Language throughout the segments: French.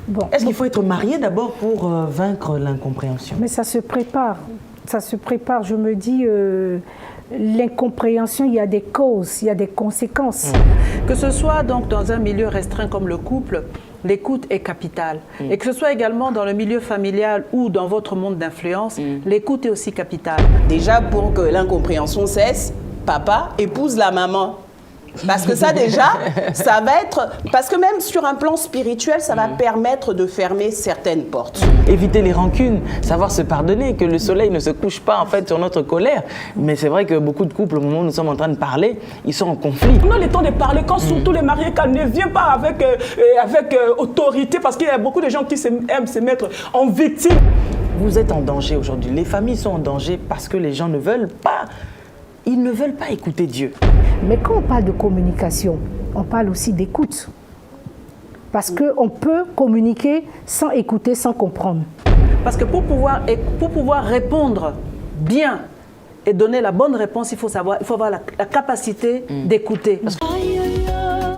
Bon, Est-ce qu'il faut être marié d'abord pour vaincre l'incompréhension? mais ça se prépare. Ça se prépare. Je me dis, l'incompréhension, il y a des causes, il y a des conséquences. Que ce soit donc dans un milieu restreint comme le couple, l'écoute est capitale. Et que ce soit également dans le milieu familial ou dans votre monde d'influence, l'écoute est aussi capitale. Déjà, pour que l'incompréhension cesse, papa épouse la maman. Parce que ça déjà, ça va être... Parce que même sur un plan spirituel, ça va permettre de fermer certaines portes. Éviter les rancunes, savoir se pardonner, que le soleil ne se couche pas en fait sur notre colère. Mais c'est vrai que beaucoup de couples, au moment où nous sommes en train de parler, ils sont en conflit. On a le temps de parler quand surtout les mariés, quand ne vient pas avec autorité, parce qu'il y a beaucoup de gens qui aiment se mettre en victime. Vous êtes en danger aujourd'hui. Les familles sont en danger parce que les gens ne veulent pas, ils ne veulent pas écouter Dieu. Mais quand on parle de communication, on parle aussi d'écoute. Parce qu'on peut communiquer sans écouter, sans comprendre. Parce que pour pouvoir répondre bien et donner la bonne réponse, il faut avoir la capacité d'écouter.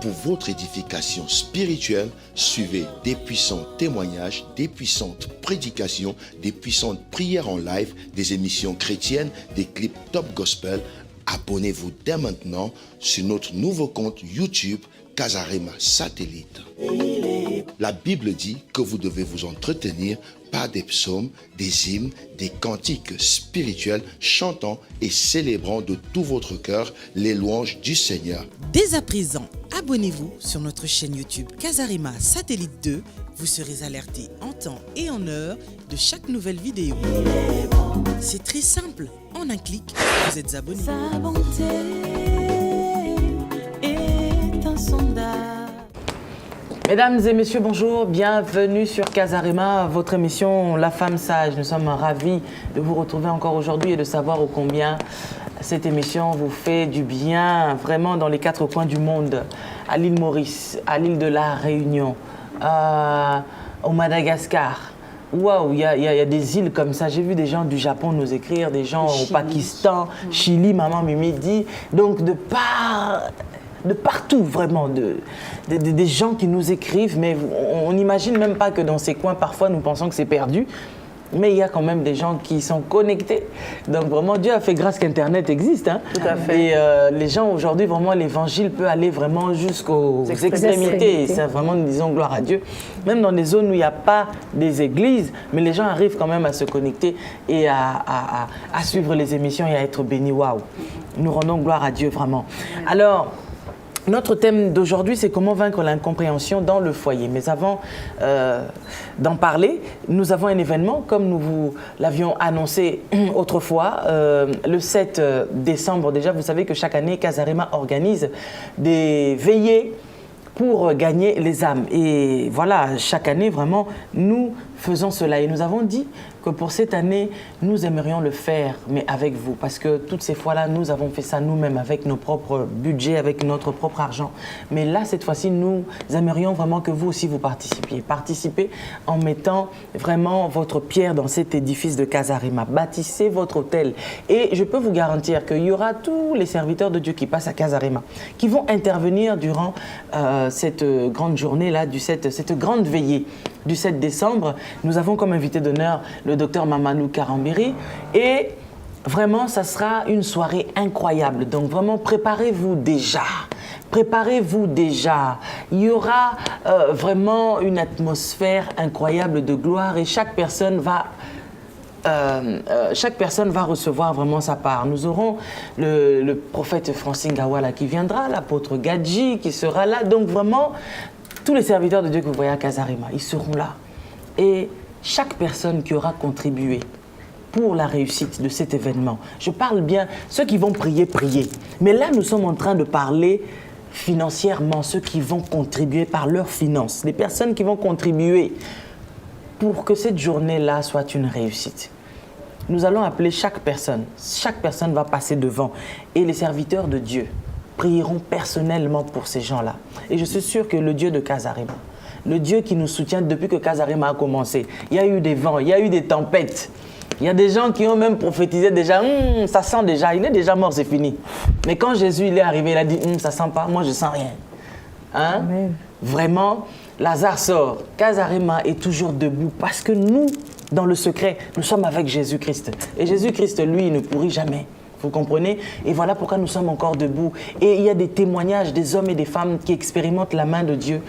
Pour votre édification spirituelle, suivez des puissants témoignages, des puissantes prédications, des puissantes prières en live, des émissions chrétiennes, des clips top gospel. Abonnez-vous dès maintenant sur notre nouveau compte YouTube Casarema Satellite. La Bible dit que vous devez vous entretenir par des psaumes, des hymnes, des cantiques spirituels, chantant et célébrant de tout votre cœur les louanges du Seigneur. Dès à présent, abonnez-vous sur notre chaîne YouTube Casarema Satellite 2. Vous serez alerté en temps et en heure de chaque nouvelle vidéo. C'est très simple. En un clic, vous êtes abonné. Sa bonté est insondable. Mesdames et messieurs, bonjour, bienvenue sur Casarema, votre émission La Femme Sage. Nous sommes ravis de vous retrouver encore aujourd'hui et de savoir ô combien cette émission vous fait du bien, vraiment dans les 4 coins du monde, à l'île Maurice, à l'île de la Réunion, au Madagascar. Waouh, il y a des îles comme ça. J'ai vu des gens du Japon nous écrire, des gens au Pakistan, Chili, maman Mimi dit. Donc de partout vraiment, des gens qui nous écrivent, mais on n'imagine même pas que dans ces coins, parfois nous pensons que c'est perdu. Mais il y a quand même des gens qui sont connectés. Donc vraiment, Dieu a fait grâce qu'Internet existe. Hein. Tout à fait. Et les gens aujourd'hui, vraiment, l'évangile peut aller vraiment jusqu'aux extrémités. Et c'est vraiment, disons, gloire à Dieu. Même dans des zones où il n'y a pas des églises, mais les gens arrivent quand même à se connecter et à suivre les émissions et à être bénis. Waouh! Nous rendons gloire à Dieu, vraiment. Alors, notre thème d'aujourd'hui, c'est comment vaincre l'incompréhension dans le foyer. Mais avant d'en parler, nous avons un événement, comme nous vous l'avions annoncé autrefois, le 7 décembre. Déjà, vous savez que chaque année, Casarema organise des veillées pour gagner les âmes. Et voilà, chaque année, vraiment, nous faisons cela. Et nous avons dit que pour cette année, nous aimerions le faire, mais avec vous. Parce que toutes ces fois-là, nous avons fait ça nous-mêmes, avec nos propres budgets, avec notre propre argent. Mais là, cette fois-ci, nous aimerions vraiment que vous aussi, vous participiez. Participez en mettant vraiment votre pierre dans cet édifice de Casarema. Bâtissez votre hôtel. Et je peux vous garantir qu'il y aura tous les serviteurs de Dieu qui passent à Casarema, qui vont intervenir durant cette grande journée-là, cette grande veillée du 7 décembre. Nous avons comme invité d'honneur le docteur Mamadou Karambiri et vraiment, ça sera une soirée incroyable. Donc vraiment, préparez-vous déjà. Préparez-vous déjà. Il y aura vraiment une atmosphère incroyable de gloire et chaque personne va recevoir vraiment sa part. Nous aurons le prophète Francine Gawala qui viendra, l'apôtre Gadji qui sera là. Donc vraiment, tous les serviteurs de Dieu que vous voyez à Casarema, ils seront là. Et chaque personne qui aura contribué pour la réussite de cet événement, je parle bien, ceux qui vont prier, prier. Mais là, nous sommes en train de parler financièrement, ceux qui vont contribuer par leurs finances, les personnes qui vont contribuer pour que cette journée-là soit une réussite. Nous allons appeler chaque personne va passer devant et les serviteurs de Dieu prieront personnellement pour ces gens-là. Et je suis sûr que le Dieu de Casarema, le Dieu qui nous soutient depuis que Casarema a commencé, il y a eu des vents, il y a eu des tempêtes. Il y a des gens qui ont même prophétisé déjà, ça sent déjà, il est déjà mort, c'est fini. Mais quand Jésus il est arrivé, il a dit, ça sent pas, moi je sens rien. Hein? Vraiment, Lazare sort. Casarema est toujours debout parce que nous, dans le secret, nous sommes avec Jésus-Christ. Et Jésus-Christ, lui, il ne pourrit jamais. Vous comprenez? Et voilà pourquoi nous sommes encore debout. Et il y a des témoignages des hommes et des femmes qui expérimentent la main de Dieu.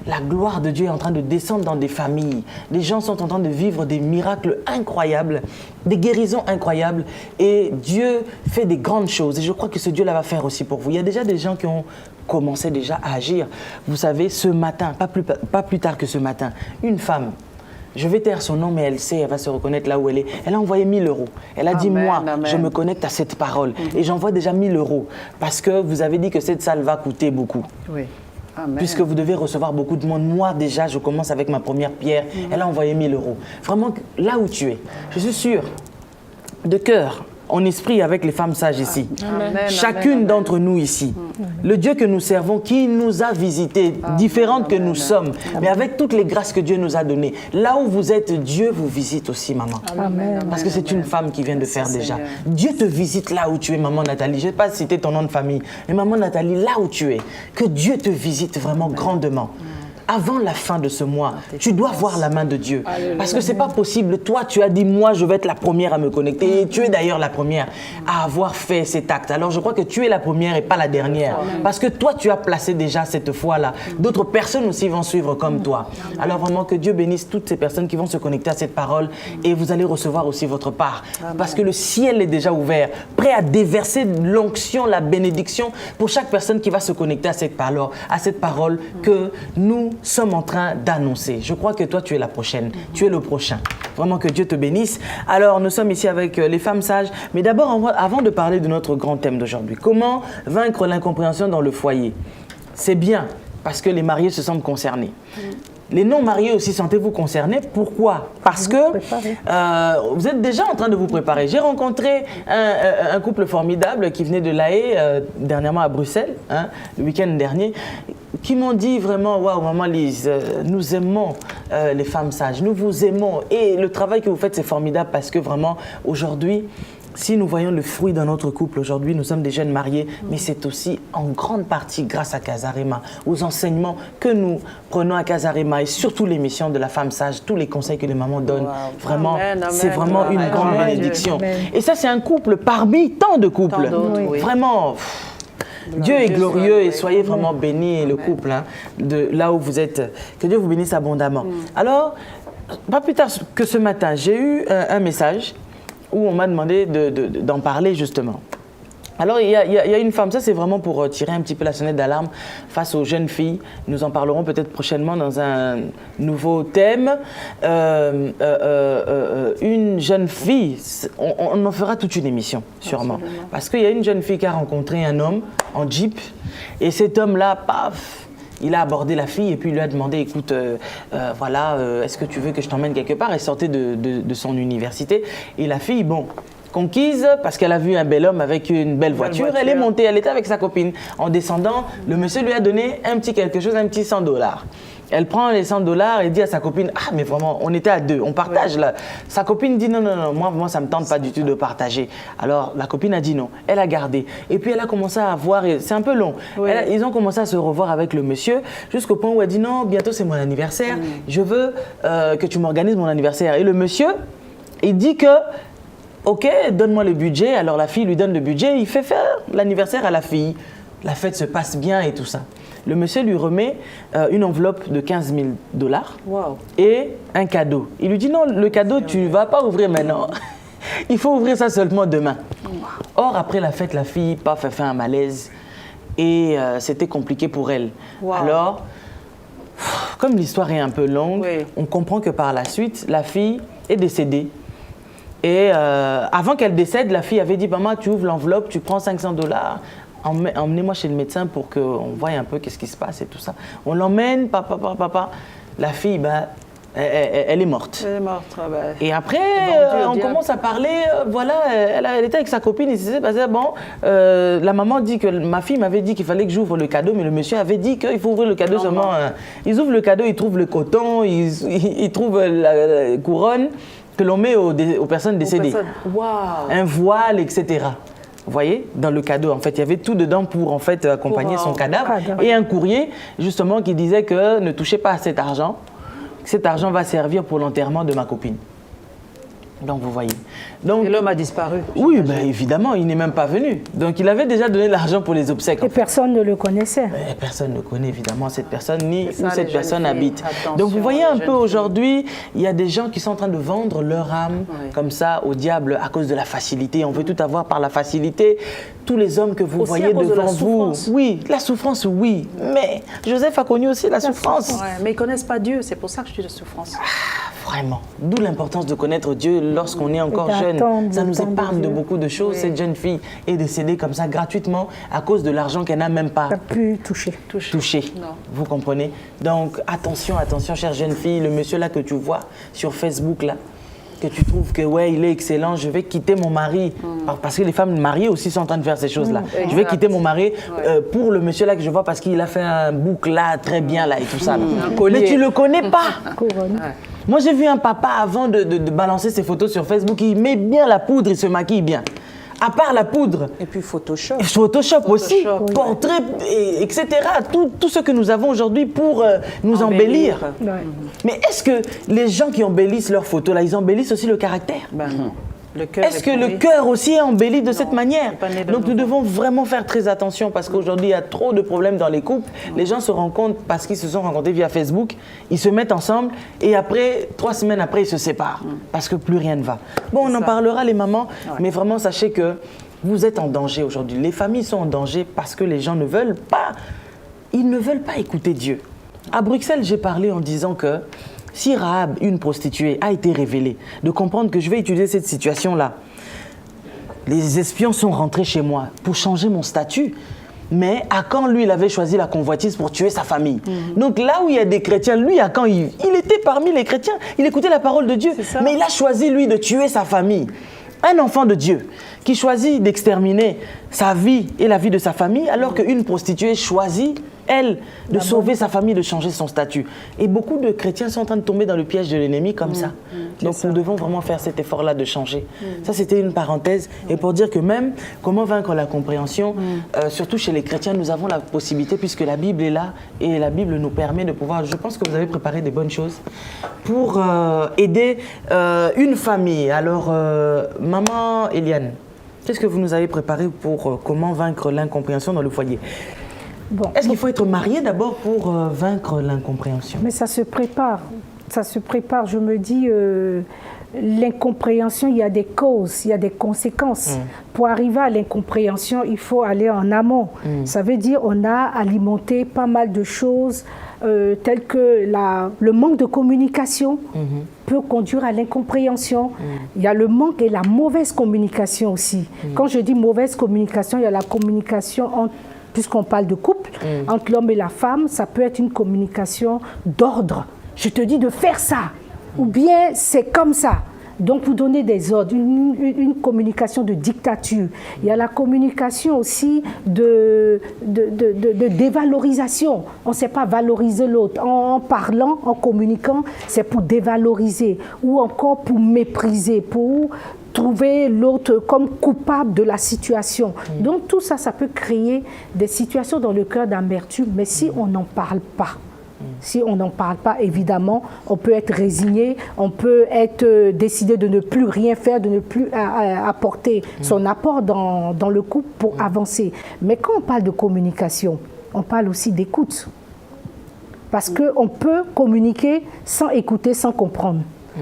La gloire de Dieu est en train de descendre dans des familles. Les gens sont en train de vivre des miracles incroyables, des guérisons incroyables. Et Dieu fait des grandes choses. Et je crois que ce Dieu-là va faire aussi pour vous. Il y a déjà des gens qui ont commencé déjà à agir. Vous savez, ce matin, pas plus tard que ce matin, une femme, je vais taire son nom, mais elle sait, elle va se reconnaître là où elle est. Elle a envoyé 1000 euros. Elle a dit, moi, je me connecte à cette parole. Et j'envoie déjà 1000 euros. Parce que vous avez dit que cette salle va coûter beaucoup. Oui. Amen. Puisque vous devez recevoir beaucoup de monde. Moi, déjà, je commence avec ma première pierre. Elle a envoyé 1000 euros. Vraiment, là où tu es, je suis sûre, de cœur, en esprit avec les femmes sages ici. Amen. Chacune d'entre nous ici, le Dieu que nous servons, qui nous a visités, différentes que nous sommes, mais avec toutes les grâces que Dieu nous a données. Là où vous êtes, Dieu vous visite aussi, maman. Amen. Parce que c'est une femme qui vient de faire déjà. Dieu te visite là où tu es, maman Nathalie. Je ne vais pas citer ton nom de famille, mais maman Nathalie, là où tu es, que Dieu te visite vraiment grandement. Avant la fin de ce mois, tu dois voir la main de Dieu. Parce que ce n'est pas possible. Toi, tu as dit, moi, je vais être la première à me connecter. Et tu es d'ailleurs la première à avoir fait cet acte. Alors, je crois que tu es la première et pas la dernière. Parce que toi, tu as placé déjà cette foi-là. D'autres personnes aussi vont suivre comme toi. Alors, vraiment, que Dieu bénisse toutes ces personnes qui vont se connecter à cette parole. Et vous allez recevoir aussi votre part. Parce que le ciel est déjà ouvert, prêt à déverser l'onction, la bénédiction pour chaque personne qui va se connecter à cette parole que nous sommes en train d'annoncer. Je crois que toi, tu es la prochaine. Tu es le prochain. Vraiment que Dieu te bénisse. Alors, nous sommes ici avec les femmes sages. Mais d'abord, avant de parler de notre grand thème d'aujourd'hui, comment vaincre l'incompréhension dans le foyer? C'est bien, parce que les mariés se sentent concernés. Les non-mariés aussi, sentez-vous concernés. Pourquoi? Parce que vous êtes déjà en train de vous préparer. J'ai rencontré un couple formidable qui venait de La Haye, dernièrement à Bruxelles, le week-end dernier, qui m'ont dit vraiment, waouh, maman Lise, nous aimons les femmes sages, nous vous aimons. Et le travail que vous faites, c'est formidable parce que vraiment, aujourd'hui, si nous voyons le fruit dans notre couple aujourd'hui, nous sommes des jeunes mariés, mais c'est aussi en grande partie grâce à Casarema, aux enseignements que nous prenons à Casarema et surtout l'émission de la femme sage, tous les conseils que les mamans donnent. Vraiment, c'est vraiment une grande bénédiction. Et ça, c'est un couple parmi tant de couples. Vraiment, Dieu est glorieux et soyez vraiment bénis, le couple, de là où vous êtes. Que Dieu vous bénisse abondamment. Alors, pas plus tard que ce matin, j'ai eu un message où on m'a demandé d'en parler justement. Alors, il y a une femme, ça c'est vraiment pour tirer un petit peu la sonnette d'alarme face aux jeunes filles. Nous en parlerons peut-être prochainement dans un nouveau thème. Une jeune fille, on en fera toute une émission, sûrement. Absolument. Parce qu'il y a une jeune fille qui a rencontré un homme en Jeep, et cet homme-là, paf, il a abordé la fille et puis il lui a demandé, écoute, voilà, est-ce que tu veux que je t'emmène quelque part? Elle sortait de son université. Et la fille, bon, conquise parce qu'elle a vu un bel homme avec une belle voiture. Elle est montée, elle était avec sa copine. En descendant, le monsieur lui a donné un petit quelque chose, un petit $100. Elle prend les $100 et dit à sa copine, ah mais vraiment, on était à deux, on partage là. Sa copine dit non, moi ça me tente pas du tout de partager. Alors la copine a dit non, elle a gardé. Et puis elle a commencé à voir, c'est un peu long, ils ont commencé à se revoir avec le monsieur jusqu'au point où elle dit non, bientôt c'est mon anniversaire, je veux que tu m'organises mon anniversaire. Et le monsieur, il dit que ok, donne-moi le budget. Alors la fille lui donne le budget, il fait faire l'anniversaire à la fille. La fête se passe bien et tout ça. Le monsieur lui remet une enveloppe de $15 000 et un cadeau. Il lui dit non, le cadeau, tu ne vas pas ouvrir maintenant. Il faut ouvrir ça seulement demain. Or, après la fête, la fille, paf, elle fait un malaise et c'était compliqué pour elle. Alors, comme l'histoire est un peu longue, on comprend que par la suite, la fille est décédée. Et avant qu'elle décède, la fille avait dit, maman, tu ouvres l'enveloppe, tu prends $500. Emmenez-moi chez le médecin pour qu'on voie un peu qu'est-ce qui se passe et tout ça. On l'emmène, papa. La fille, elle est morte. Elle est morte. Et après, on commence à parler. Voilà, elle était avec sa copine. Il s'est passé, la maman dit que ma fille m'avait dit qu'il fallait que j'ouvre le cadeau, mais le monsieur avait dit qu'il faut ouvrir le cadeau seulement. Ils ouvrent le cadeau, ils trouvent le coton, ils trouvent la couronne que l'on met aux personnes décédées. Un voile, etc. Vous voyez, dans le cadeau, en fait, il y avait tout dedans pour en fait accompagner son cadavre. Et un courrier, justement, qui disait que ne touchez pas à cet argent. Cet argent va servir pour l'enterrement de ma copine. Donc, vous voyez. Donc, et l'homme a disparu. Oui, ben, évidemment, il n'est même pas venu. Donc, il avait déjà donné l'argent pour les obsèques. Et personne ne le connaissait. Mais personne ne connaît évidemment cette personne, ni où cette personne habite. Donc, vous voyez un peu aujourd'hui, il y a des gens qui sont en train de vendre leur âme comme ça au diable à cause de la facilité. On veut tout avoir par la facilité. Tous les hommes que vous aussi voyez devant vous. Oui, la souffrance, oui. Mais Joseph a connu aussi la souffrance. Ouais, mais ils ne connaissent pas Dieu, c'est pour ça que je dis de souffrance. Vraiment. D'où l'importance de connaître Dieu lorsqu'on est encore jeune. Ça nous épargne de beaucoup de choses. Oui. Cette jeune fille est décédée comme ça gratuitement à cause de l'argent qu'elle n'a même pas pu toucher. Vous comprenez? Donc attention, attention, chère jeune fille, le monsieur là que tu vois sur Facebook là, que tu trouves que ouais, il est excellent, je vais quitter mon mari. Parce que les femmes mariées aussi sont en train de faire ces choses-là. Je vais quitter mon mari pour le monsieur là que je vois parce qu'il a fait un bouc là, très bien là et tout ça. Là. Mais tu le connais pas. Moi, j'ai vu un papa, avant de balancer ses photos sur Facebook, il met bien la poudre, il se maquille bien. À part la poudre. Et puis Photoshop. Photoshop aussi, portrait, etc. Tout ce que nous avons aujourd'hui pour nous embellir. Mais est-ce que les gens qui embellissent leurs photos, là, ils embellissent aussi le caractère? Est-ce que le cœur aussi est embelli de cette manière? Donc nous devons vraiment faire très attention parce qu'aujourd'hui il y a trop de problèmes dans les couples. Les gens se rencontrent parce qu'ils se sont rencontrés via Facebook, ils se mettent ensemble et après, 3 semaines après, ils se séparent parce que plus rien ne va. Bon, on en parlera les mamans, mais vraiment sachez que vous êtes en danger aujourd'hui. Les familles sont en danger parce que les gens ne veulent pas, ils ne veulent pas écouter Dieu. À Bruxelles, j'ai parlé en disant que si Rahab, une prostituée, a été révélée, de comprendre que je vais utiliser cette situation-là, les espions sont rentrés chez moi pour changer mon statut, mais Akan, lui, il avait choisi la convoitise pour tuer sa famille. Donc là où il y a des chrétiens, lui, Akan, il était parmi les chrétiens, il écoutait la parole de Dieu, mais il a choisi, lui, de tuer sa famille. Un enfant de Dieu qui choisit d'exterminer sa vie et la vie de sa famille, alors qu'une prostituée choisit, elle, de sauver sa famille, de changer son statut. Et beaucoup de chrétiens sont en train de tomber dans le piège de l'ennemi comme ça. Donc nous devons vraiment faire cet effort-là de changer. Ça, c'était une parenthèse. Et pour dire que même, comment vaincre la compréhension, surtout chez les chrétiens, nous avons la possibilité, puisque la Bible est là, et la Bible nous permet de pouvoir, je pense que vous avez préparé des bonnes choses, pour aider une famille. Alors, maman Eliane, qu'est-ce que vous nous avez préparé pour comment vaincre l'incompréhension dans le foyer? Est-ce qu'il faut être marié d'abord pour vaincre l'incompréhension? Mais ça se prépare. Ça se prépare. Je me dis, l'incompréhension, il y a des causes, il y a des conséquences. Pour arriver à l'incompréhension, il faut aller en amont. Ça veut dire qu'on a alimenté pas mal de choses telles que le manque de communication peut conduire à l'incompréhension. Il y a le manque et la mauvaise communication aussi. Quand je dis mauvaise communication, il y a la communication entre, puisqu'on parle de couple, entre l'homme et la femme, ça peut être une communication d'ordre. Je te dis de faire ça, ou bien c'est comme ça. Donc vous donnez des ordres, une communication de dictature. Il y a la communication aussi de dévalorisation. On ne sait pas valoriser l'autre. En parlant, en communiquant, c'est pour dévaloriser ou encore pour mépriser, pour trouver l'autre comme coupable de la situation. Donc tout ça, ça peut créer des situations dans le cœur d'amertume, mais si on n'en parle pas, évidemment, on peut être résigné, on peut être décidé de ne plus rien faire, de ne plus apporter son apport dans le couple pour avancer. Mais quand on parle de communication, on parle aussi d'écoute. Parce qu'on peut communiquer sans écouter, sans comprendre.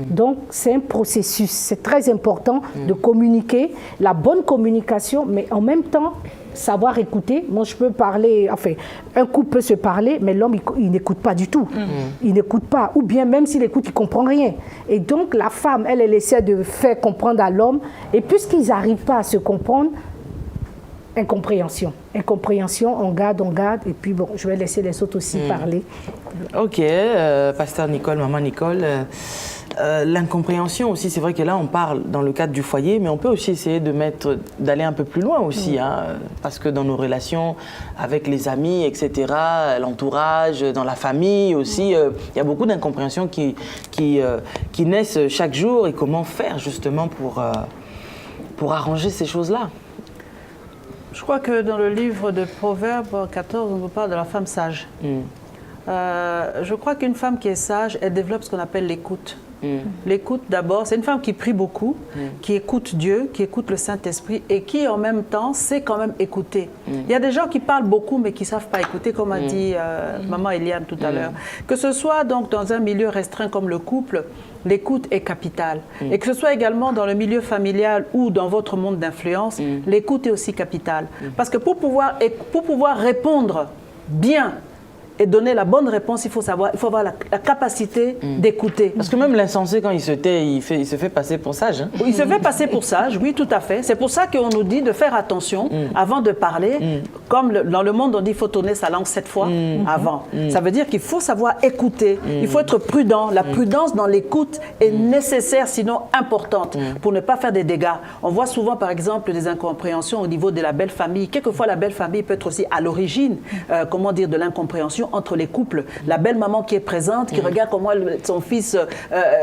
Donc, c'est un processus. C'est très important de communiquer, la bonne communication, mais en même temps, savoir écouter. Moi, je peux parler, enfin, un couple peut se parler, mais l'homme, il n'écoute pas du tout. Il n'écoute pas. Ou bien, même s'il écoute, il ne comprend rien. Et donc, la femme, elle essaie de faire comprendre à l'homme. Et puisqu'ils n'arrivent pas à se comprendre, incompréhension. Incompréhension, on garde. Et puis, bon, je vais laisser les autres aussi parler. Ok, pasteur Nicole, maman Nicole. L'incompréhension aussi, c'est vrai que là on parle dans le cadre du foyer, mais on peut aussi essayer d'aller un peu plus loin aussi, parce que dans nos relations avec les amis, etc., l'entourage, dans la famille aussi, il y a beaucoup d'incompréhensions qui naissent chaque jour. Et comment faire justement pour arranger ces choses-là? Je crois que dans le livre de Proverbes 14, on vous parle de la femme sage. Je crois qu'une femme qui est sage, elle développe ce qu'on appelle l'écoute. L'écoute d'abord, c'est une femme qui prie beaucoup, qui écoute Dieu, qui écoute le Saint-Esprit et qui en même temps sait quand même écouter. Il y a des gens qui parlent beaucoup mais qui ne savent pas écouter, comme a dit maman Eliane tout à l'heure. Que ce soit donc dans un milieu restreint comme le couple, l'écoute est capitale. Et que ce soit également dans le milieu familial ou dans votre monde d'influence, l'écoute est aussi capitale. Parce que pour pouvoir répondre bien et donner la bonne réponse, il faut avoir la capacité d'écouter. Parce que même l'insensé, quand il se tait, il se fait passer pour sage. Hein? Il se fait passer pour sage, oui, tout à fait. C'est pour ça qu'on nous dit de faire attention avant de parler. Comme dans le monde, on dit qu'il faut tourner sa langue 7 fois avant. Ça veut dire qu'il faut savoir écouter. Il faut être prudent. La prudence dans l'écoute est nécessaire, sinon importante, pour ne pas faire des dégâts. On voit souvent, par exemple, des incompréhensions au niveau de la belle famille. Quelquefois, la belle famille peut être aussi à l'origine, de l'incompréhension entre les couples. La belle maman qui est présente, qui regarde comment son fils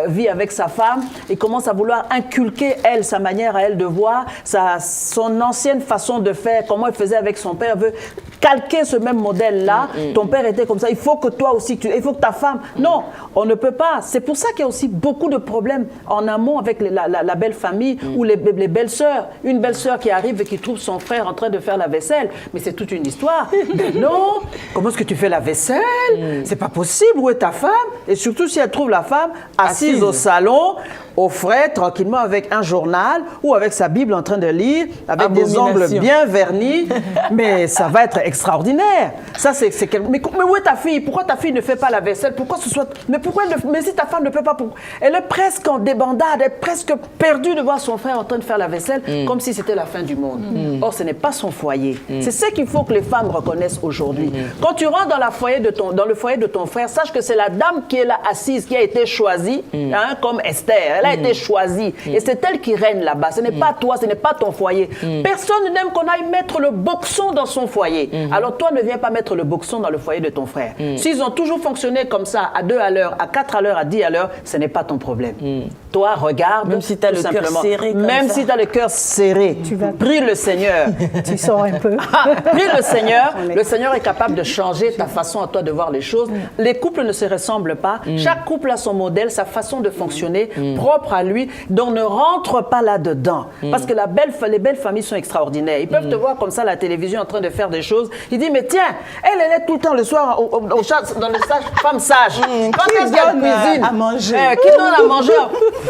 vit avec sa femme et commence à vouloir inculquer, elle, sa manière à elle de voir, son ancienne façon de faire, comment elle faisait avec son père, veut calquer ce même modèle-là. Ton père était comme ça, il faut que toi aussi, il faut que ta femme... Non, on ne peut pas. C'est pour ça qu'il y a aussi beaucoup de problèmes en amont avec la belle famille ou les belles-sœurs. Une belle-sœur qui arrive et qui trouve son frère en train de faire la vaisselle. Mais c'est toute une histoire. Mais non, comment est-ce que tu fais la vaisselle? C'est pas possible. Où est ta femme? Et surtout si elle trouve la femme assise au salon, au frais, tranquillement, avec un journal ou avec sa Bible en train de lire, avec des ongles bien vernis. Mais ça va être extraordinaire. Ça, mais où est ta fille? Pourquoi ta fille ne fait pas la vaisselle? Pourquoi ce soit... Mais si ta femme ne peut pas... Elle est presque en débandade, elle est presque perdue de voir son frère en train de faire la vaisselle comme si c'était la fin du monde. Or, ce n'est pas son foyer. C'est ce qu'il faut que les femmes reconnaissent aujourd'hui. Quand tu rentres dans le foyer de ton frère, sache que c'est la dame qui est là assise, qui a été choisie, comme Esther. Elle a été choisie. Et c'est elle qui règne là-bas. Ce n'est pas toi, ce n'est pas ton foyer. Personne n'aime qu'on aille mettre le boxon dans son foyer. Alors toi, ne viens pas mettre le boxon dans le foyer de ton frère. S'ils ont toujours fonctionné comme ça, à 2 à l'heure, à 4 à l'heure, à 10 à l'heure, ce n'est pas ton problème. Toi, regarde. Même si tu as le cœur serré. Même si tu as le cœur serré. Prie le Seigneur. Tu sors un peu. Prie le Seigneur. Le Seigneur est capable de changer ta façon à toi de voir les choses. Les couples ne se ressemblent pas. Chaque couple a son modèle, sa façon de fonctionner, propre à lui. Donc ne rentre pas là-dedans. Parce que les belles familles sont extraordinaires. Ils peuvent te voir comme ça à la télévision en train de faire des choses. Il dit, mais tiens, elle est tout le temps le soir dans le sage, femme sage. Quand est-ce qu'elle cuisine à manger. Qui donne à manger.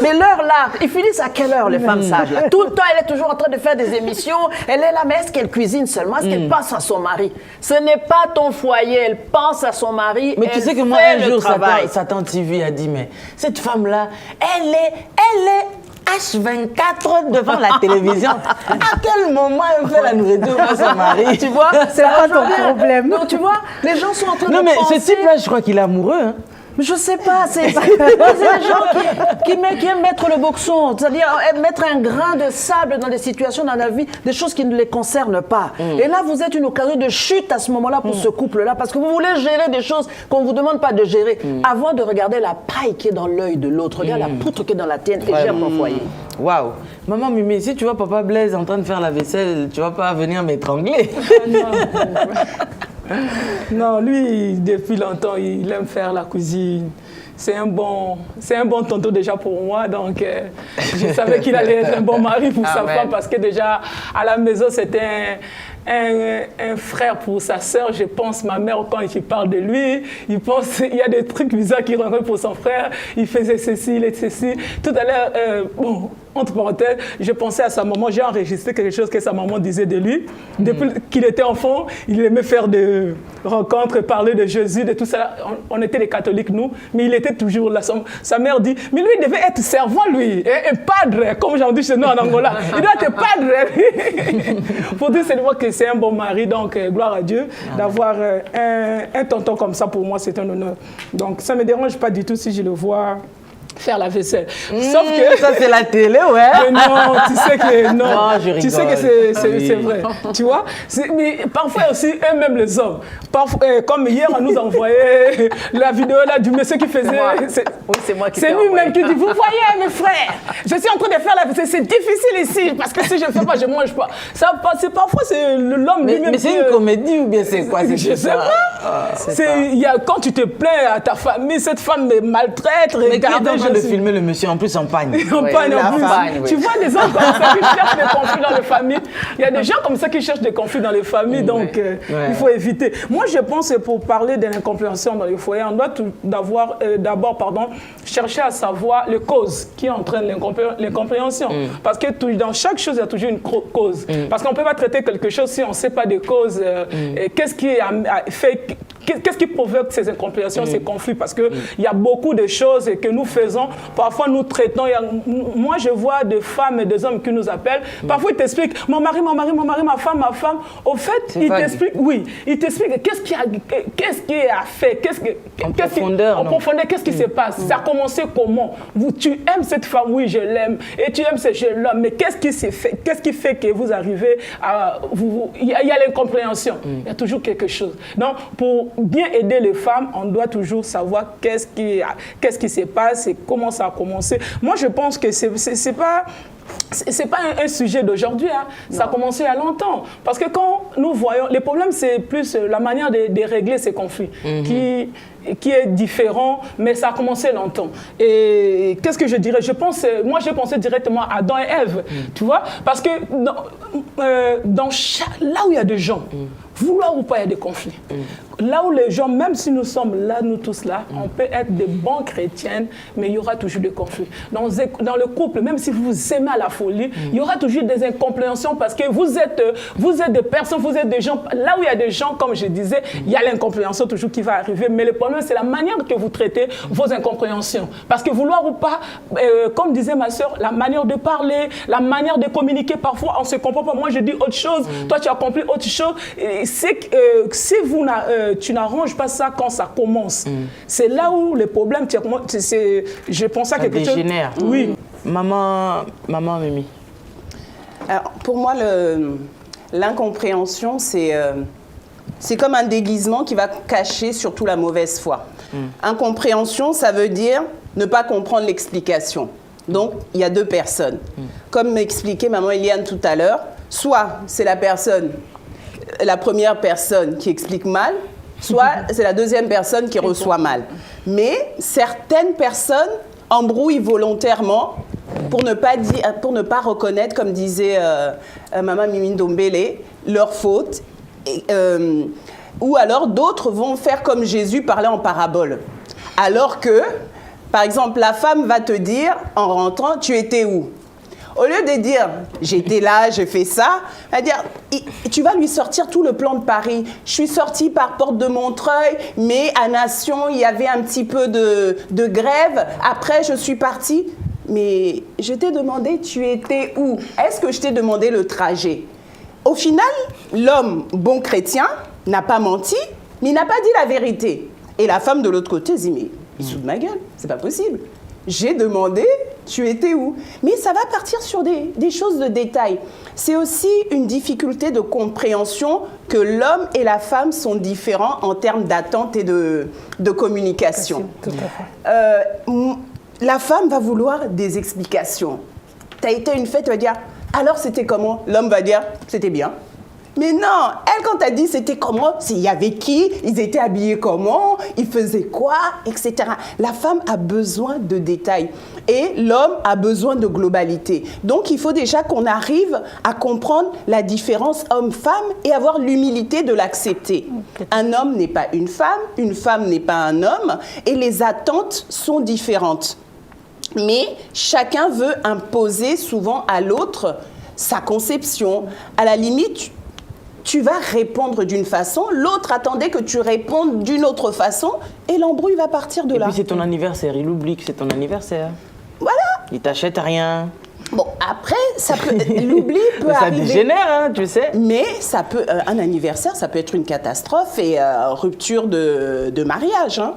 Mais l'heure là, ils finissent à quelle heure les femmes sages là? Tout le temps, elle est toujours en train de faire des émissions. Elle est là, mais est-ce qu'elle cuisine seulement? Est-ce qu'elle pense à son mari? Ce n'est pas ton foyer. Elle pense à son mari. Mais tu sais que moi, un jour, Satan TV a dit, mais cette femme-là, elle est H24 devant la télévision. À quel moment elle fait la nourriture à son mari? Tu vois, c'est pas ton problème. Non, tu vois, les gens sont en train de Non, mais penser... ce type-là, je crois qu'il est amoureux. Hein. Mais je sais pas, c'est des gens qui aiment mettre le boxon, c'est-à-dire mettre un grain de sable dans des situations dans la vie, des choses qui ne les concernent pas. Et là, vous êtes une occasion de chute à ce moment-là pour ce couple-là, parce que vous voulez gérer des choses qu'on ne vous demande pas de gérer, avant de regarder la paille qui est dans l'œil de l'autre. Regarde la poutre qui est dans la tienne et gère ton foyer. Waouh! Maman Mimi, si tu vois papa Blaise en train de faire la vaisselle, tu vas pas venir m'étrangler. Non, lui, depuis longtemps, il aime faire la cuisine. C'est un bon tonton déjà pour moi, donc je savais qu'il allait être un bon mari pour sa femme parce que déjà à la maison c'était un frère pour sa sœur. Je pense, ma mère, quand il parle de lui, il pense il y a des trucs bizarres qu'il rencontre pour son frère. Il faisait ceci, il est ceci. Tout à l'heure, entre parenthèses, je pensais à sa maman. J'ai enregistré quelque chose que sa maman disait de lui. Depuis qu'il était enfant, il aimait faire des rencontres, parler de Jésus, de tout ça. On était des catholiques, nous, mais il était toujours là. Sa mère dit, mais lui, il devait être servant, lui, et padre, comme j'en dis chez nous en Angola. Il doit être padre. Pour dire seulement que c'est un bon mari, donc gloire à Dieu. D'avoir un tonton comme ça, pour moi, c'est un honneur. Donc ça ne me dérange pas du tout si je le vois faire la vaisselle. Sauf que... Ça, c'est la télé, ouais. Mais non, tu sais que non. Non, je rigole. Tu sais que c'est vrai. Tu vois? Mais parfois aussi, eux-mêmes les hommes. Parfois, comme hier, on nous envoyait la vidéo là du monsieur qui faisait... C'est moi qui C'est lui-même qui dit, vous voyez mes frères, je suis en train de faire la vaisselle. C'est difficile ici, parce que si je ne fais pas, je ne mange pas. Parfois, c'est l'homme lui-même. Mais c'est une comédie ou bien c'est quoi? Je ne sais pas. Quand tu te plains à ta famille, cette femme me maltraite. Mais qui est en train de filmer le monsieur en plus en pagne? En pagne, en plus. Tu vois des gens comme ça qui cherchent des conflits dans les familles. Il y a des gens comme ça qui cherchent des conflits dans les familles, donc il faut éviter. Moi, je pense que pour parler de l'incompréhension dans les foyers, on doit d'abord chercher à savoir les causes qui entraînent l'incompréhension. Parce que dans chaque chose, il y a toujours une cause. Parce qu'on ne peut pas traiter quelque chose si on ne sait pas des causes. Qu'est-ce qui provoque ces incompréhensions, ces conflits? Parce qu'il y a beaucoup de choses que nous faisons. Parfois, nous traitons. Moi, je vois des femmes et des hommes qui nous appellent. Parfois, ils t'expliquent mon mari, ma femme. Au fait, ils t'expliquent, ils t'expliquent qu'est-ce qui a fait, en profondeur, qu'est-ce qui se passe. Ça a commencé comment? Tu aimes cette femme, oui, je l'aime. Et tu aimes je l'aime. Mais qu'est-ce qui s'est fait? Qu'est-ce qui fait que vous arrivez à... Il y a l'incompréhension. Il y a toujours quelque chose. Donc, pour bien aider les femmes, on doit toujours savoir qu'est-ce qui se passe et comment ça a commencé. Moi, je pense que c'est pas un sujet d'aujourd'hui, hein. Ça a commencé il y a longtemps. Parce que quand nous voyons... Les problèmes, c'est plus la manière de régler ces conflits qui est différent, mais ça a commencé longtemps. Et qu'est-ce que je dirais? Moi, j'ai pensé directement à Adam et Ève, tu vois? Parce que là où il y a des gens, vouloir ou pas, il y a des conflits. Là où les gens, même si nous sommes là, nous tous là, on peut être des bons chrétiennes, mais il y aura toujours des conflits. Dans le couple, même si vous vous aimez à la folie, il y aura toujours des incompréhensions parce que vous êtes des personnes, vous êtes des gens. Là où il y a des gens, comme je disais, il y a l'incompréhension toujours qui va arriver. Mais le problème, c'est la manière que vous traitez vos incompréhensions. Parce que vouloir ou pas, comme disait ma soeur, la manière de parler, la manière de communiquer, parfois on ne se comprend pas. Moi, je dis autre chose, toi, tu as compris autre chose. C'est que si tu n'arranges pas ça quand ça commence, c'est là où le problème, je pense à quelque chose. Oui. Maman Mimi. Alors, pour moi, l'incompréhension, c'est comme un déguisement qui va cacher surtout la mauvaise foi. Incompréhension, ça veut dire ne pas comprendre l'explication. Donc, il y a deux personnes. Comme m'expliquait maman Eliane tout à l'heure, soit c'est la première personne qui explique mal, soit c'est la deuxième personne qui reçoit mal. Mais certaines personnes embrouillent volontairement pour ne pas reconnaître, comme disait maman Mimi Ndombele, leur faute. Ou alors d'autres vont faire comme Jésus, parler en parabole. Alors que, par exemple, la femme va te dire, en rentrant, tu étais où? Au lieu de dire, j'étais là, j'ai fait ça, elle va dire, tu vas lui sortir tout le plan de Paris. Je suis sortie par Porte de Montreuil, mais à Nation, il y avait un petit peu de grève. Après, je suis partie. Mais je t'ai demandé, tu étais où? Est-ce que je t'ai demandé le trajet? Au final, l'homme, bon chrétien, n'a pas menti, mais il n'a pas dit la vérité. Et la femme de l'autre côté dit, mais il se fout de ma gueule, c'est pas possible. J'ai demandé, tu étais où? Mais ça va partir sur des choses de détail. C'est aussi une difficulté de compréhension que l'homme et la femme sont différents en termes d'attente et de communication. Tout à fait. La femme va vouloir des explications. Tu as été à une fête, tu vas dire, alors c'était comment? L'homme va dire, c'était bien. Mais non, elle, quand elle dit c'était comment, il y avait qui, ils étaient habillés comment, ils faisaient quoi, etc. La femme a besoin de détails et l'homme a besoin de globalité. Donc, il faut déjà qu'on arrive à comprendre la différence homme-femme et avoir l'humilité de l'accepter. Un homme n'est pas une femme n'est pas un homme et les attentes sont différentes. Mais chacun veut imposer souvent à l'autre sa conception. À la limite, tu vas répondre d'une façon, l'autre attendait que tu répondes d'une autre façon et l'embrouille va partir de là. Et puis c'est ton anniversaire, il oublie que c'est ton anniversaire. Voilà. Il t'achète rien. Bon, après, l'oubli peut ça arriver. Ça dégénère, hein, tu sais. Mais ça peut, un anniversaire, ça peut être une catastrophe et rupture de mariage. Hein.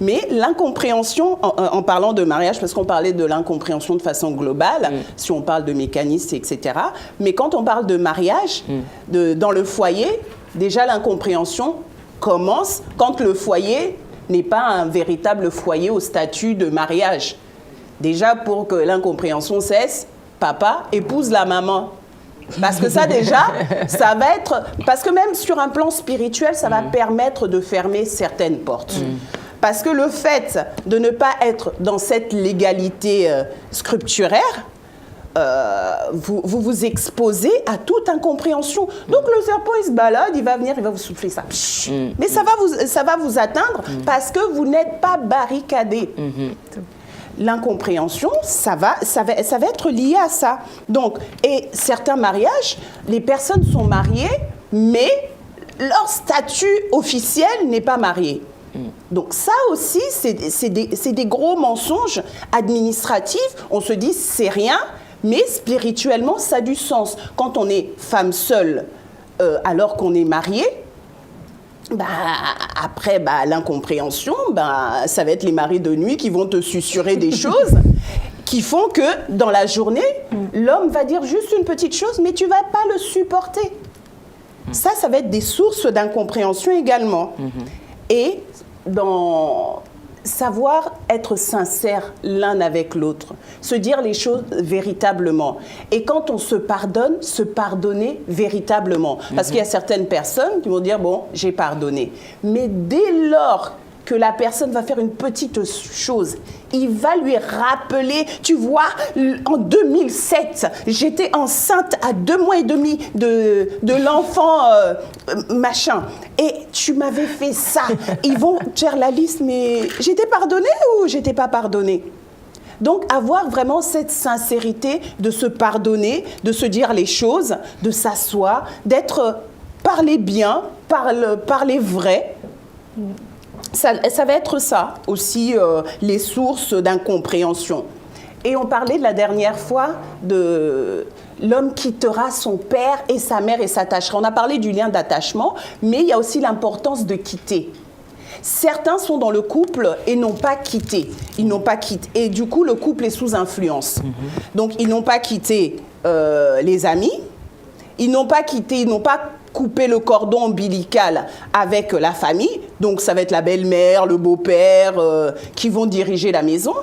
Mais l'incompréhension, en parlant de mariage, parce qu'on parlait de l'incompréhension de façon globale, si on parle de mécanisme, etc. Mais quand on parle de mariage, dans le foyer, déjà l'incompréhension commence quand le foyer n'est pas un véritable foyer au statut de mariage. Déjà, pour que l'incompréhension cesse, papa épouse la maman. Parce que ça, déjà, ça va être... Parce que même sur un plan spirituel, ça va permettre de fermer certaines portes. Parce que le fait de ne pas être dans cette légalité scripturaire, vous vous exposez à toute incompréhension. Donc le serpent, il se balade, il va venir, il va vous souffler ça. Mais ça va vous atteindre parce que vous n'êtes pas barricadé. L'incompréhension, ça va être lié à ça. Donc, et certains mariages, les personnes sont mariées, mais leur statut officiel n'est pas marié. Donc ça aussi, c'est des gros mensonges administratifs. On se dit, c'est rien, mais spirituellement, ça a du sens. Quand on est femme seule, alors qu'on est marié, après, l'incompréhension, ça va être les maris de nuit qui vont te susurrer des choses qui font que dans la journée, l'homme va dire juste une petite chose, mais tu ne vas pas le supporter. Ça va être des sources d'incompréhension également. Et dans savoir être sincère l'un avec l'autre, se dire les choses véritablement. Et quand on se pardonne, se pardonner véritablement. Parce qu'il y a certaines personnes qui vont dire, bon, j'ai pardonné. Mais dès lors que la personne va faire une petite chose, il va lui rappeler, tu vois, en 2007, j'étais enceinte à 2 mois et demi de l'enfant machin, et tu m'avais fait ça. Ils vont faire la liste, mais j'étais pardonnée ou j'étais pas pardonnée? Donc, avoir vraiment cette sincérité de se pardonner, de se dire les choses, de s'asseoir, parler bien, parler vrai. Ça va être ça aussi, les sources d'incompréhension. Et on parlait de la dernière fois de l'homme quittera son père et sa mère et s'attachera. On a parlé du lien d'attachement, mais il y a aussi l'importance de quitter. Certains sont dans le couple et n'ont pas quitté. Ils n'ont pas quitté. Et du coup, le couple est sous influence. Donc, ils n'ont pas quitté les amis. Ils n'ont pas quitté, ils n'ont pas coupé le cordon ombilical avec la famille. Donc, ça va être la belle-mère, le beau-père qui vont diriger la maison.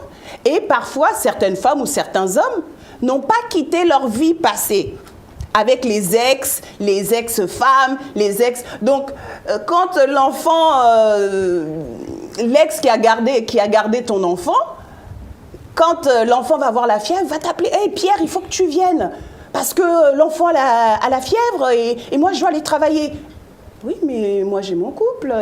Et parfois, certaines femmes ou certains hommes n'ont pas quitté leur vie passée avec les ex-femmes, les ex... Donc, quand l'enfant, l'ex qui a gardé ton enfant, quand l'enfant va voir la fièvre, va t'appeler « Hey Pierre, il faut que tu viennes !» Parce que l'enfant a la fièvre et moi, je dois aller travailler. Oui, mais moi, j'ai mon couple.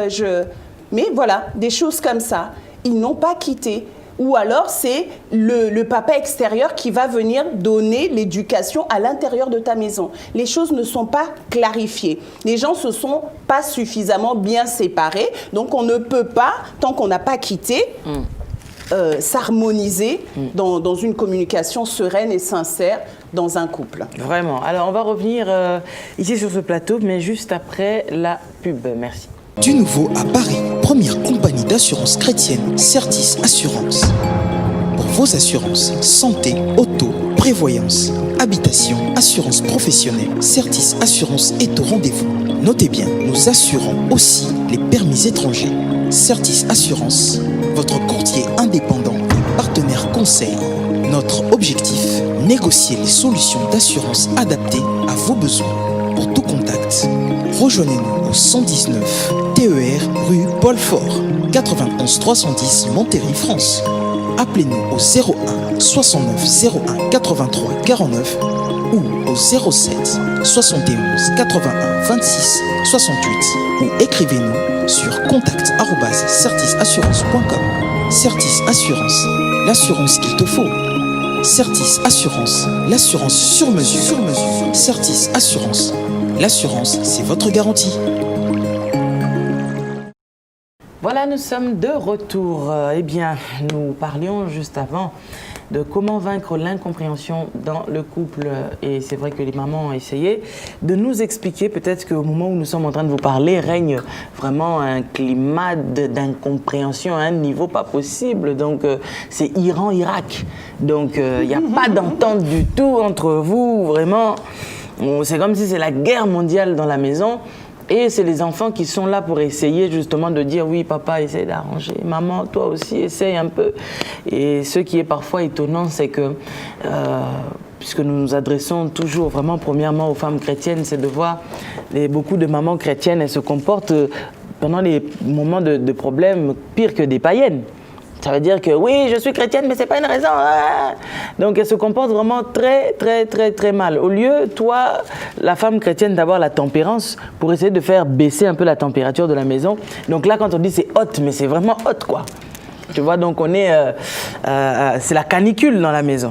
Mais voilà, des choses comme ça. Ils n'ont pas quitté. Ou alors, c'est le papa extérieur qui va venir donner l'éducation à l'intérieur de ta maison. Les choses ne sont pas clarifiées. Les gens ne se sont pas suffisamment bien séparés. Donc, on ne peut pas, tant qu'on n'a pas quitté, s'harmoniser dans une communication sereine et sincère dans un couple. Vraiment. Alors, on va revenir ici sur ce plateau, mais juste après la pub. Merci. Du nouveau à Paris, première compagnie d'assurance chrétienne, Certis Assurance. Pour vos assurances, santé, auto, prévoyance, habitation, assurance professionnelle, Certis Assurance est au rendez-vous. Notez bien, nous assurons aussi les permis étrangers. Certis Assurance, votre courtier indépendant et partenaire conseil. Notre objectif, négocier les solutions d'assurance adaptées à vos besoins. Pour tout contact, rejoignez-nous au 119 TER rue Paul Fort, 91 310 Monterrey, France. Appelez-nous au 01 69 01 83 49 ou au 07 71 81 26 68 ou écrivez-nous sur contact@certisassurance.com. Certis Assurance, l'assurance qu'il te faut. Certis Assurance, l'assurance sur mesure. Certis Assurance, l'assurance, c'est votre garantie. Voilà, nous sommes de retour. Eh bien, nous parlions juste avant de comment vaincre l'incompréhension dans le couple. Et c'est vrai que les mamans ont essayé de nous expliquer, peut-être qu'au moment où nous sommes en train de vous parler, règne vraiment un climat d'incompréhension à un niveau pas possible. Donc, c'est Iran-Irak. Donc, il n'y a pas d'entente du tout entre vous, vraiment. C'est comme si c'est la guerre mondiale dans la maison. Et c'est les enfants qui sont là pour essayer justement de dire oui, papa, essaye d'arranger. Maman, toi aussi, essaye un peu. Et ce qui est parfois étonnant, c'est que, puisque nous nous adressons toujours vraiment premièrement aux femmes chrétiennes, c'est de voir beaucoup de mamans chrétiennes, elles se comportent pendant les moments de problème pire que des païennes. Ça veut dire que oui, je suis chrétienne, mais ce n'est pas une raison. Donc, elle se comporte vraiment très, très, très, très mal. Au lieu, toi, la femme chrétienne, d'avoir la tempérance pour essayer de faire baisser un peu la température de la maison. Donc là, quand on dit c'est hot, mais c'est vraiment hot, quoi. Tu vois, donc on est... c'est la canicule dans la maison.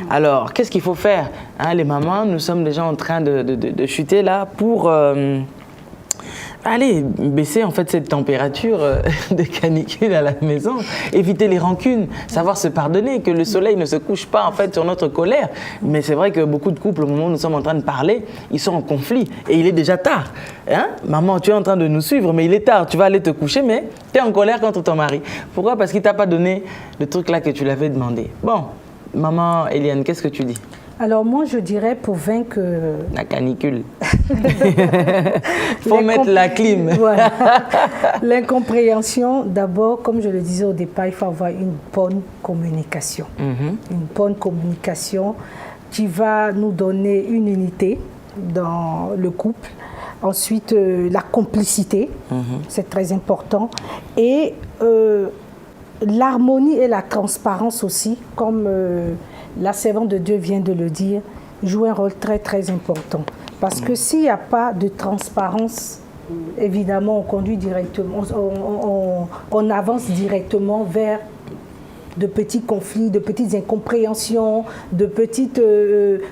Alors, qu'est-ce qu'il faut faire, hein, les mamans, nous sommes déjà en train de chuter là pour... Allez, baisser en fait cette température de canicule à la maison, éviter les rancunes, savoir se pardonner, que le soleil ne se couche pas en fait sur notre colère. Mais c'est vrai que beaucoup de couples, au moment où nous sommes en train de parler, ils sont en conflit et il est déjà tard. Hein? Maman, tu es en train de nous suivre, mais il est tard, tu vas aller te coucher, mais tu es en colère contre ton mari. Pourquoi? Parce qu'il ne t'a pas donné le truc là que tu l'avais demandé. Bon, maman Eliane, qu'est-ce que tu dis? Alors moi, je dirais pour vaincre... La canicule. Il faut mettre la clim. Voilà. L'incompréhension, d'abord, comme je le disais au départ, il faut avoir une bonne communication. Une bonne communication qui va nous donner une unité dans le couple. Ensuite, la complicité, c'est très important. Et l'harmonie et la transparence aussi, comme... la servante de Dieu vient de le dire, joue un rôle très très important. Parce que s'il n'y a pas de transparence, évidemment, on conduit directement, on avance directement vers de petits conflits, de petites incompréhensions, de petites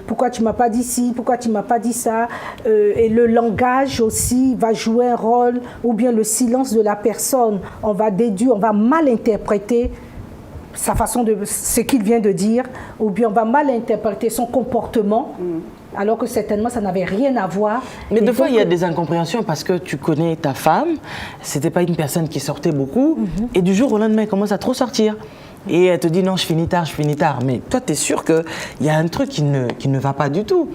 pourquoi tu ne m'as pas dit ci, pourquoi tu ne m'as pas dit ça. Et le langage aussi va jouer un rôle, ou bien le silence de la personne. On va déduire, on va mal interpréter sa façon de ce qu'il vient de dire, ou bien on va mal interpréter son comportement, alors que certainement ça n'avait rien à voir. Mais des fois il y a des incompréhensions parce que tu connais ta femme, c'était pas une personne qui sortait beaucoup, et du jour au lendemain elle commence à trop sortir. Et elle te dit non, je finis tard. Mais toi, tu es sûr qu'il y a un truc qui ne va pas du tout.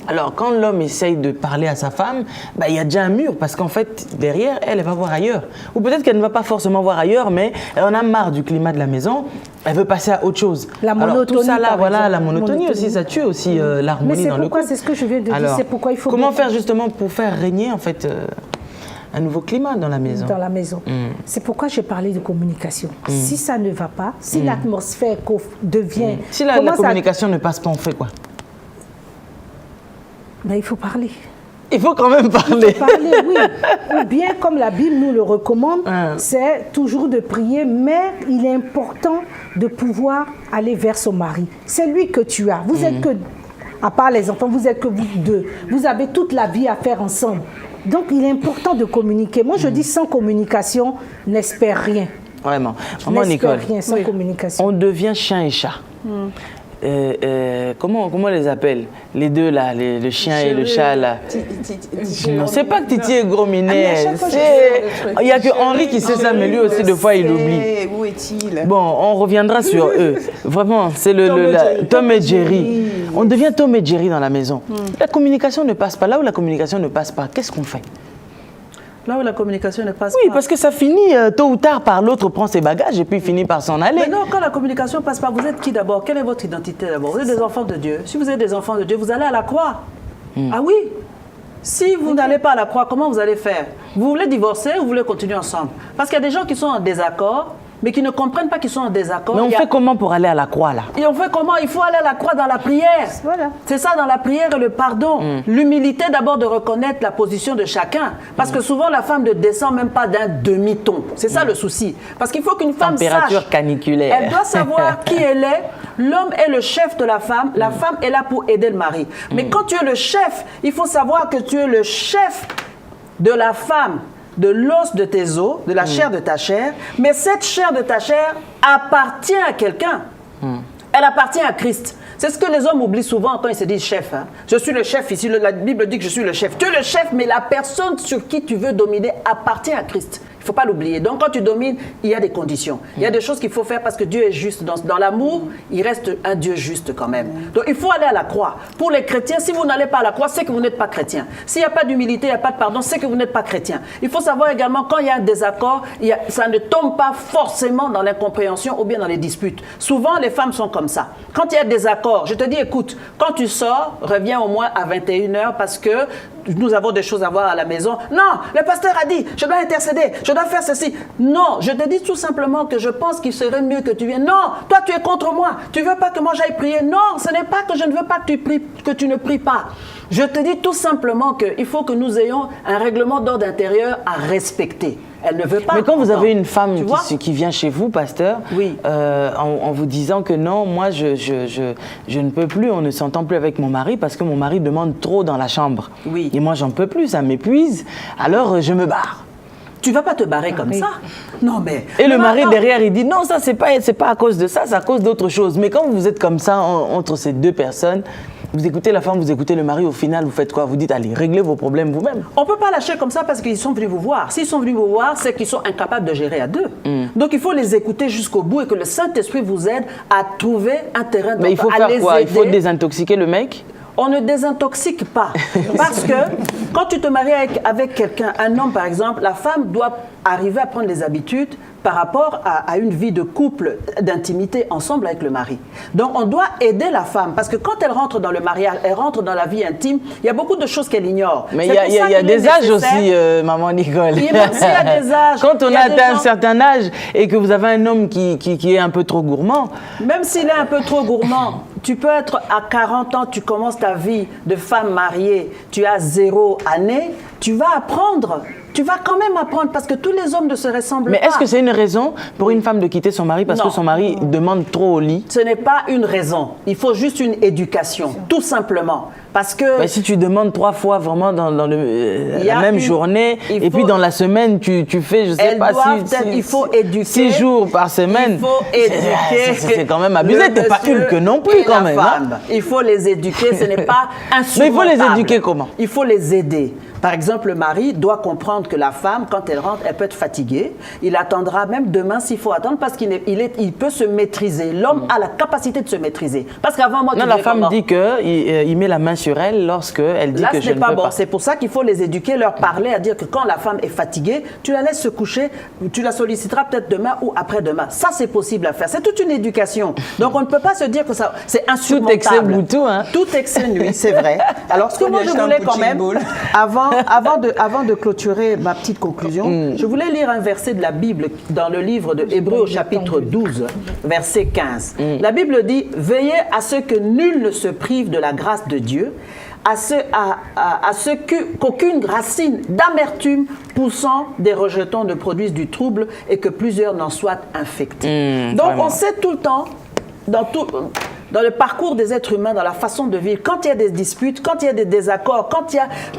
Alors, quand l'homme essaye de parler à sa femme, bah, il y a déjà un mur parce qu'en fait, derrière, elle va voir ailleurs. Ou peut-être qu'elle ne va pas forcément voir ailleurs, mais elle en a marre du climat de la maison. Elle veut passer à autre chose. La monotonie. Alors, tout ça là, voilà, la monotonie aussi, ça tue aussi l'harmonie dans le couple. C'est ce que je viens de dire. C'est pourquoi il faut... Comment faire justement pour faire régner en fait un nouveau climat dans la maison. Dans la maison. C'est pourquoi j'ai parlé de communication. Si ça ne va pas, si l'atmosphère devient... Si la communication ne passe pas, on fait quoi? Ben, il faut parler. Il faut quand même parler. Il faut parler, oui. Ou bien, comme la Bible nous le recommande, c'est toujours de prier, mais il est important de pouvoir aller vers son mari. C'est lui que tu as. Vous êtes que, à part les enfants, vous êtes que vous deux. Vous avez toute la vie à faire ensemble. Donc, il est important de communiquer. Moi, je dis sans communication, n'espère rien. Vraiment. Maman Nicole, rien sans communication. On devient chien et chat. Comment on les appelle? Les deux là, le chien et le chat là. Non, c'est pas que Titi est gros minet. Il n'y a que Henri qui sait ça, mais lui aussi, deux fois, il oublie. Où est-il? Bon, on reviendra sur eux. Vraiment, c'est Tom et Jerry. On devient Tom et Jerry dans la maison. La communication ne passe pas. Là où la communication ne passe pas, qu'est-ce qu'on fait? Là où la communication ne passe pas. Oui, parce que ça finit tôt ou tard par l'autre prend ses bagages et puis finit par s'en aller. Mais non, quand la communication ne passe pas, vous êtes qui d'abord? Quelle est votre identité d'abord? Vous êtes des enfants de Dieu. Si vous êtes des enfants de Dieu, vous allez à la croix. Ah oui? Si vous n'allez pas à la croix, comment vous allez faire? Vous voulez divorcer ou vous voulez continuer ensemble? Parce qu'il y a des gens qui sont en désaccord, mais qui ne comprennent pas qu'ils sont en désaccord. Mais on fait comment pour aller à la croix, là? Et on fait comment? Il faut aller à la croix dans la prière. Voilà. C'est ça, dans la prière et le pardon. L'humilité d'abord de reconnaître la position de chacun. Parce que souvent, la femme ne descend même pas d'un demi-ton. C'est ça le souci. Parce qu'il faut qu'une femme température caniculaire. Elle doit savoir qui elle est. L'homme est le chef de la femme. La femme est là pour aider le mari. Mais quand tu es le chef, il faut savoir que tu es le chef de la femme. de l'os de tes os, de la chair de ta chair, mais cette chair de ta chair appartient à quelqu'un. Elle appartient à Christ. C'est ce que les hommes oublient souvent quand ils se disent chef. Hein. Je suis le chef ici, la Bible dit que je suis le chef. Tu es le chef, mais la personne sur qui tu veux dominer appartient à Christ. Il ne faut pas l'oublier. Donc quand tu domines, il y a des conditions. Il y a des choses qu'il faut faire parce que Dieu est juste. Dans l'amour, il reste un Dieu juste quand même. Donc il faut aller à la croix. Pour les chrétiens, si vous n'allez pas à la croix, c'est que vous n'êtes pas chrétien. S'il n'y a pas d'humilité, il n'y a pas de pardon, c'est que vous n'êtes pas chrétien. Il faut savoir également quand il y a un désaccord, ça ne tombe pas forcément dans l'incompréhension ou bien dans les disputes. Souvent, les femmes sont comme ça. Quand il y a des accords, je te dis, écoute, quand tu sors, reviens au moins à 21h parce que nous avons des choses à voir à la maison. Non, le pasteur a dit, je dois intercéder, je dois faire ceci. Non, je te dis tout simplement que je pense qu'il serait mieux que tu viennes. Non, toi tu es contre moi, tu ne veux pas que moi j'aille prier. Non, ce n'est pas que je ne veux pas que tu pries, que tu ne pries pas. Je te dis tout simplement qu'il faut que nous ayons un règlement d'ordre intérieur à respecter. Elle ne veut pas. Mais quand vous avez une femme qui vient chez vous, pasteur, oui. En vous disant que non, moi je ne peux plus, on ne s'entend plus avec mon mari parce que mon mari demande trop dans la chambre. Oui. Et moi j'en peux plus, ça m'épuise, alors je me barre. Tu ne vas pas te barrer comme ça. Non, mais... Et le mari derrière, il dit non, ça c'est pas à cause de ça, c'est à cause d'autre chose. Mais quand vous êtes comme ça entre ces deux personnes, vous écoutez la femme, vous écoutez le mari, au final, vous faites quoi? Vous dites, allez, réglez vos problèmes vous-même. On ne peut pas lâcher comme ça parce qu'ils sont venus vous voir. S'ils sont venus vous voir, c'est qu'ils sont incapables de gérer à deux. Donc, il faut les écouter jusqu'au bout et que le Saint-Esprit vous aide à trouver un terrain d'entente. Mais il faut faire quoi? Il faut désintoxiquer le mec? On ne désintoxique pas. Parce que quand tu te maries avec quelqu'un, un homme par exemple, la femme doit arriver à prendre les habitudes par rapport à une vie de couple, d'intimité ensemble avec le mari. Donc on doit aider la femme parce que quand elle rentre dans le mariage, elle rentre dans la vie intime, il y a beaucoup de choses qu'elle ignore. Mais il y a des âges aussi, maman Nicole. Il y a des âges. Quand on a atteint un certain âge et que vous avez un homme qui est un peu trop gourmand. Même s'il est un peu trop gourmand, tu peux être à 40 ans, tu commences ta vie de femme mariée, tu as 0 année, tu vas apprendre. Tu vas quand même apprendre parce que tous les hommes ne se ressemblent pas. Mais est-ce que c'est une raison pour une femme de quitter son mari parce que son mari demande trop au lit? Ce n'est pas une raison. Il faut juste une éducation, tout simplement. Parce que... Mais si tu demandes 3 fois vraiment dans la même journée et puis dans la semaine, tu fais, je sais pas, il faut éduquer. 6 jours par semaine. Il faut éduquer. C'est quand même abusé. T'es pas Hulk non plus quand même. Hein? Il faut les éduquer. Ce n'est pas insurmontable. Mais il faut les éduquer comment? Il faut les aider. Par exemple, le mari doit comprendre que la femme, quand elle rentre, elle peut être fatiguée. Il attendra même demain s'il faut attendre parce qu'il peut se maîtriser. L'homme a la capacité de se maîtriser. Parce qu'avant, moi, non, la femme dit qu'il met la main sur elle lorsque elle dit que je ne peux pas. Là, ce n'est pas bon. C'est pour ça qu'il faut les éduquer, leur parler, à dire que quand la femme est fatiguée, tu la laisses se coucher, tu la solliciteras peut-être demain ou après-demain. Ça, c'est possible à faire. C'est toute une éducation. Donc, on ne peut pas se dire que c'est insurmontable. Tout excès boutou, hein? Tout excès nuit, c'est vrai. Alors, ce que moi, je voulais quand même, avant de clôturer ma petite conclusion, je voulais lire un verset de la Bible dans le livre de Hébreux au chapitre 12, verset 15. La Bible dit « Veillez à ce que nul ne se prive de la grâce de Dieu, à ce qu'aucune racine d'amertume poussant des rejetons ne produise du trouble et que plusieurs n'en soient infectés. » Donc vraiment. On sait tout le temps, dans le parcours des êtres humains, dans la façon de vivre, quand il y a des disputes, quand il y a des désaccords,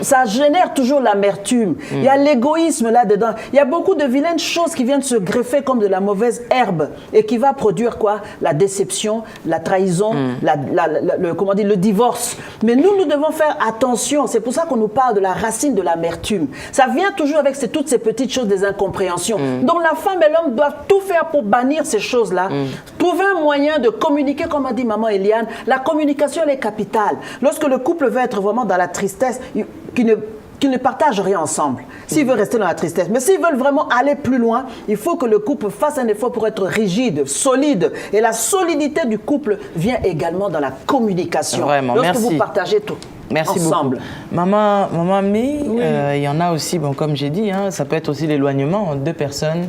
ça génère toujours l'amertume. Il y a l'égoïsme là-dedans. Il y a beaucoup de vilaines choses qui viennent se greffer comme de la mauvaise herbe et qui va produire quoi? La déception, la trahison, le divorce. Mais nous devons faire attention. C'est pour ça qu'on nous parle de la racine de l'amertume. Ça vient toujours avec toutes ces petites choses des incompréhensions. Donc la femme et l'homme doivent tout faire pour bannir ces choses-là. Trouver un moyen de communiquer, comme a dit maman Eliane, la communication elle est capitale. Lorsque le couple veut être vraiment dans la tristesse, qu'ils ne partagent rien ensemble. S'ils veulent rester dans la tristesse, mais s'ils veulent vraiment aller plus loin, il faut que le couple fasse un effort pour être rigide, solide. Et la solidité du couple vient également dans la communication. Vraiment, lorsque merci. vous partagez tout. Merci ensemble. Beaucoup. Maman Ami, il y en a aussi, bon, comme j'ai dit, hein, ça peut être aussi l'éloignement entre deux personnes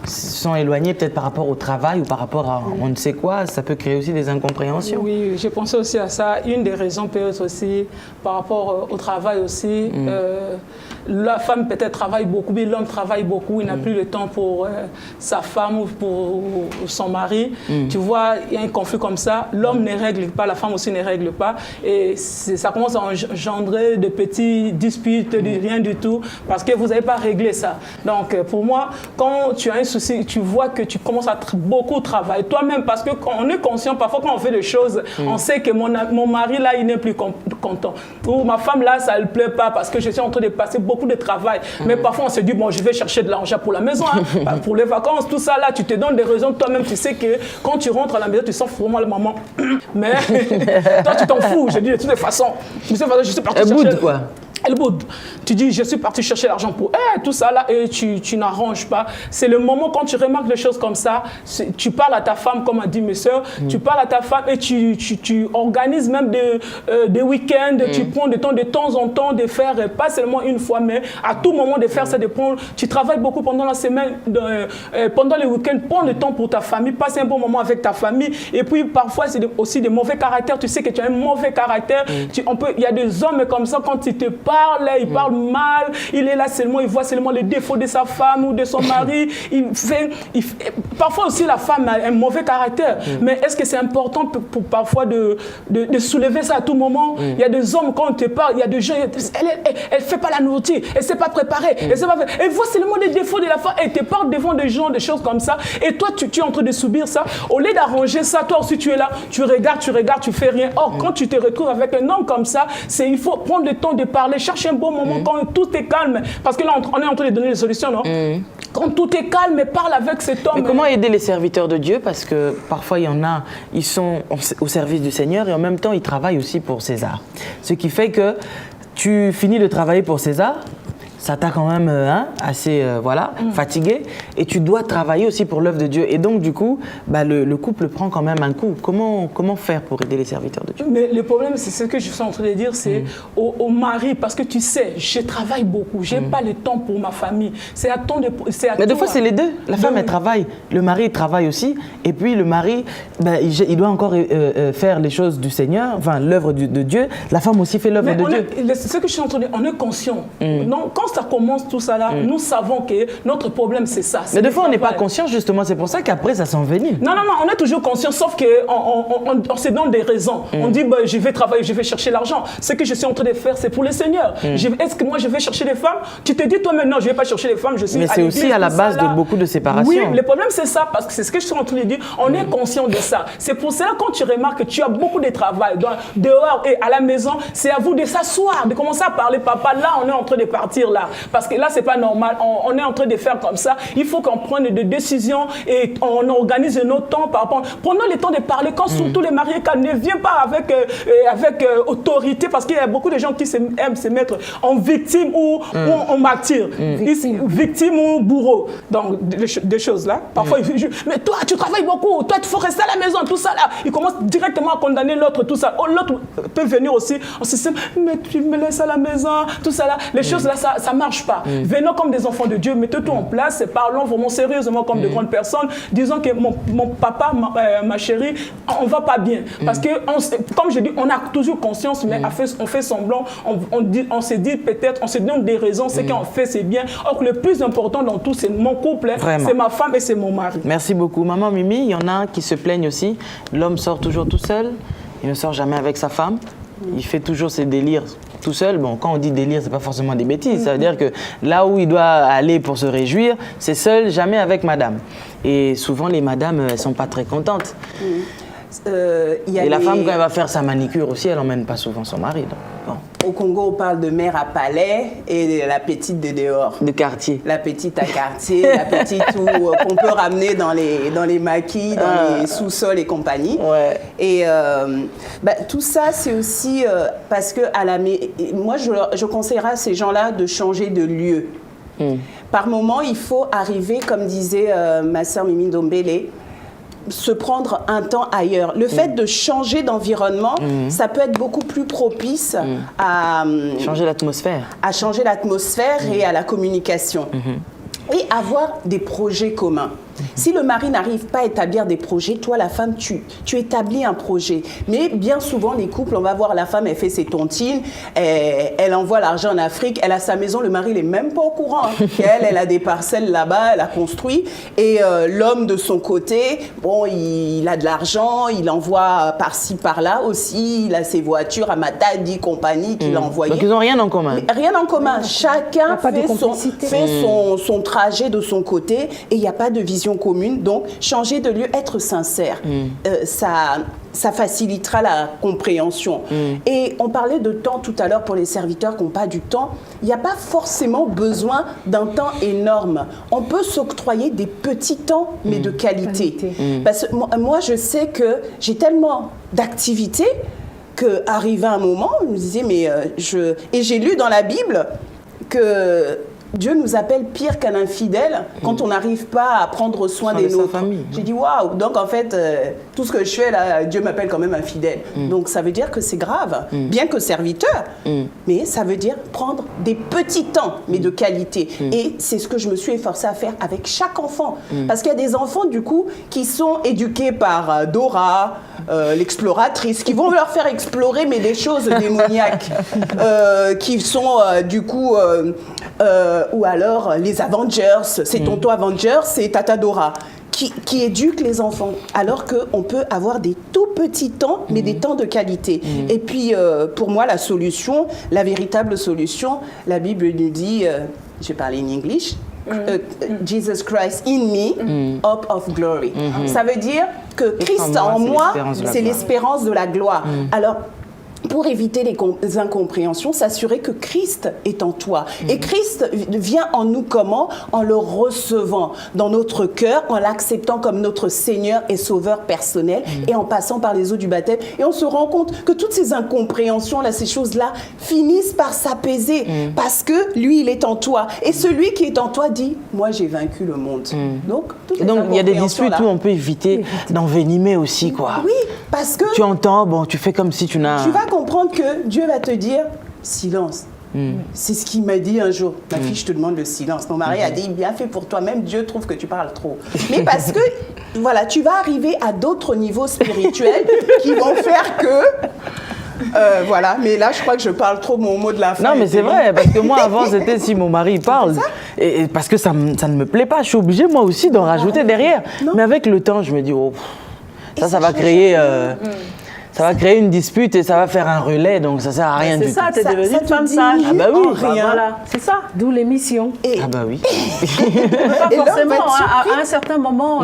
sont éloignés peut-être par rapport au travail ou par rapport à on ne sait quoi, ça peut créer aussi des incompréhensions. Oui, j'ai pensé aussi à ça. Une des raisons peut être aussi par rapport au travail aussi. La femme peut-être travaille beaucoup, mais l'homme travaille beaucoup, il n'a plus le temps pour sa femme ou pour son mari. Tu vois, il y a un conflit comme ça, l'homme ne règle pas, la femme aussi ne règle pas. Et ça commence à engendrer de petits disputes, de rien du tout, parce que vous n'avez pas réglé ça. Donc pour moi, quand tu as un souci, tu vois que tu commences à beaucoup travailler toi-même, parce qu'on est conscient, parfois quand on fait des choses, on sait que mon mari là, il n'est plus content. Ou ma femme là, ça ne le plaît pas parce que je suis en train de passer beaucoup de travail. Mais parfois on se dit, bon, je vais chercher de l'argent pour la maison, hein, pour les vacances, tout ça là, tu te donnes des raisons toi-même. Tu sais que quand tu rentres à la maison, tu sens vraiment le maman. Mais toi, tu t'en fous. Je dis de toutes les façons. Je suis parti chercher. Elle boude quoi. Elle boude. Tu dis, je suis parti chercher l'argent pour tout ça là, et tu n'arranges pas. C'est le moment quand tu remarques des choses comme ça, tu parles à ta femme, comme a dit mes soeurs, tu parles à ta femme et tu organises même des week-ends, tu prends de temps en temps de faire, pas seulement une fois, mais à tout moment de faire ça, de prendre. Tu travailles beaucoup pendant la semaine, pendant les week-ends, prends le temps pour ta famille, passe un bon moment avec ta famille. Et puis parfois, c'est aussi des mauvais caractères. Tu sais que tu as un mauvais caractère. Il y a des hommes comme ça, quand ils te parle, il parle mal, il est là seulement, il voit seulement les défauts de sa femme ou de son mari. Parfois aussi la femme a un mauvais caractère, mais est-ce que c'est important pour parfois de soulever ça à tout moment? Il y a des hommes, quand on te parle, il y a des gens, elle fait pas la nourriture, elle sait pas préparer, elle voit seulement les défauts de la femme, elle te parle devant des gens, des choses comme ça, et toi tu es en train de subir ça. Au lieu d'arranger ça, toi aussi tu es là, tu regardes, tu fais rien. Or, quand tu te retrouves avec un homme comme ça, il faut prendre le temps de parler, cherche un bon moment quand tout est calme. Parce que là, on est en train de donner des solutions, non? Quand tout est calme, parle avec cet homme. Mais comment aider les serviteurs de Dieu? Parce que parfois, il y en a, ils sont au service du Seigneur et en même temps, ils travaillent aussi pour César. Ce qui fait que tu finis de travailler pour César, ça t'a quand même assez fatigué, et tu dois travailler aussi pour l'œuvre de Dieu. Et donc, du coup, le couple prend quand même un coup. Comment faire pour aider les serviteurs de Dieu? Mais le problème, c'est ce que je suis en train de dire, c'est au mari, parce que tu sais, je travaille beaucoup, je n'ai pas le temps pour ma famille. Mais des fois, c'est les deux. La femme, elle travaille, le mari, il travaille aussi, et puis le mari, il doit encore faire les choses du Seigneur, enfin, l'œuvre de Dieu. La femme aussi fait l'œuvre de Dieu. C'est ce que je suis en train de dire, on est conscient. Non, quand ça commence tout ça là, nous savons que notre problème c'est ça. Mais des fois on n'est pas conscient justement, c'est pour ça qu'après ça s'envenime. Non, on est toujours conscient, sauf qu'on se donne des raisons. On dit je vais travailler, je vais chercher l'argent. Ce que je suis en train de faire c'est pour le Seigneur. Est-ce que moi je vais chercher des femmes? Tu te dis toi maintenant je ne vais pas chercher des femmes, je suis. Mais c'est aussi à la base de beaucoup de séparations. Oui, le problème c'est ça, parce que c'est ce que je suis en train de dire, on est conscient de ça. C'est pour cela quand tu remarques que tu as beaucoup de travail dehors et à la maison, c'est à vous de s'asseoir, de commencer à parler. Papa, là on est en train de partir là. Parce que là, c'est pas normal. On est en train de faire comme ça. Il faut qu'on prenne des décisions et on organise notre temps par rapport. Prenons le temps de parler. Quand surtout les mariés, ne viennent pas avec autorité, parce qu'il y a beaucoup de gens qui aiment se mettre en victime ou en martyr. Victime ou bourreau. Donc, des choses là. Parfois, ils disent, mais toi, tu travailles beaucoup. Toi, tu faut rester à la maison. Tout ça là. Ils commencent directement à condamner l'autre. Tout ça. L'autre peut venir aussi en système. Mais tu me laisses à la maison. Tout ça là. Les choses là, ça marche pas. Venons comme des enfants de Dieu, mettez tout en place et parlons vraiment sérieusement comme de grandes personnes. Disons que mon papa, ma chérie, on va pas bien. Parce que, comme je dis, on a toujours conscience, mais on fait semblant, on se dit peut-être, on se donne des raisons, ce qu'on fait c'est bien. Or, le plus important dans tout, c'est mon couple, c'est ma femme et c'est mon mari. Merci beaucoup. Maman Mimi, il y en a qui se plaignent aussi. L'homme sort toujours tout seul, il ne sort jamais avec sa femme. Il fait toujours ses délires tout seul. Bon, quand on dit délire, c'est pas forcément des bêtises. Ça veut dire que là où il doit aller pour se réjouir, c'est seul, jamais avec madame. Et souvent, les madames, elles sont pas très contentes. Et la femme, quand elle va faire sa manicure aussi, elle emmène pas souvent son mari. Donc, bon. Au Congo, on parle de mère à palais et la petite de dehors. De quartier. La petite à quartier, la petite qu'on peut ramener dans les maquis, dans les sous-sols et compagnie. Ouais. Et tout ça, c'est aussi parce que moi, je conseillerais à ces gens-là de changer de lieu. Par moment, il faut arriver, comme disait ma sœur Mimi Ndombele, se prendre un temps ailleurs. Le fait de changer d'environnement, ça peut être beaucoup plus propice à changer l'atmosphère. À changer l'atmosphère et à la communication. et avoir des projets communs. Si le mari n'arrive pas à établir des projets, toi, la femme, tu établis un projet. Mais bien souvent, les couples, on va voir la femme, elle fait ses tontines, elle envoie l'argent en Afrique, elle a sa maison, le mari, il n'est même pas au courant. Elle a des parcelles là-bas, elle a construit. Et l'homme, de son côté, bon, il a de l'argent, il envoie par-ci, par-là aussi, il a ses voitures à Matadi, compagnie qu'il a envoyées. Donc, ils n'ont rien en commun. Mais rien en commun. Chacun fait son trajet de son côté et il n'y a pas de vision commune. Donc, changer de lieu, être sincère, ça facilitera la compréhension. Et on parlait de temps tout à l'heure pour les serviteurs qui n'ont pas du temps. Il n'y a pas forcément besoin d'un temps énorme. On peut s'octroyer des petits temps, mais de qualité. Parce que moi, je sais que j'ai tellement d'activités qu'arrivé un moment, je me disais, et j'ai lu dans la Bible que Dieu nous appelle pire qu'un infidèle quand on n'arrive pas à prendre soin des nôtres. J'ai dit waouh, donc en fait, tout ce que je fais là, Dieu m'appelle quand même infidèle. Donc ça veut dire que c'est grave, bien que serviteur, mais ça veut dire prendre des petits temps, mais de qualité. Et c'est ce que je me suis efforcée à faire avec chaque enfant. Parce qu'il y a des enfants, du coup, qui sont éduqués par Dora, l'exploratrice, qui vont leur faire explorer, mais des choses démoniaques, qui sont du coup... ou alors les Avengers, c'est tonton Avengers, c'est Tata Dora, qui éduquent les enfants, alors qu'on peut avoir des tout petits temps, mais des temps de qualité. Et puis, pour moi, la solution, la véritable solution, la Bible nous dit, je vais parler en English, Jesus Christ in me, hope of glory. Ça veut dire que Christ en moi, c'est l'espérance de la gloire. Alors, pour éviter les incompréhensions, s'assurer que Christ est en toi. Et Christ vient en nous comment? En le recevant dans notre cœur, en l'acceptant comme notre Seigneur et Sauveur personnel et en passant par les eaux du baptême. Et on se rend compte que toutes ces incompréhensions-là, ces choses-là, finissent par s'apaiser parce que lui, il est en toi. Et celui qui est en toi dit, moi, j'ai vaincu le monde. Donc, il y a des disputes où on peut éviter d'envenimer aussi, quoi. Oui, parce que... Tu entends, bon, tu fais comme si tu n'as... Tu vas comprendre que Dieu va te dire silence. C'est ce qu'il m'a dit un jour. Ma fille, je te demande le silence. Mon mari a dit, bien fait pour toi. Même Dieu trouve que tu parles trop. Mais parce que, voilà, tu vas arriver à d'autres niveaux spirituels qui vont faire que... voilà, mais là, je crois que je parle trop mon mot de la fin. Non, mais c'est vrai, parce que moi, avant, c'était si mon mari parle. Et parce que ça ne me plaît pas. Je suis obligée, moi aussi, d'en rajouter derrière. Non. Mais avec le temps, je me dis, oh, ça va créer... Ça va créer une dispute et ça va faire un relais, donc ça sert à rien du tout. C'est ça, t'es devenue une femme sage. Ah bah oui, voilà, c'est ça. D'où l'émission. Ah bah oui. Pas forcément, à un certain moment,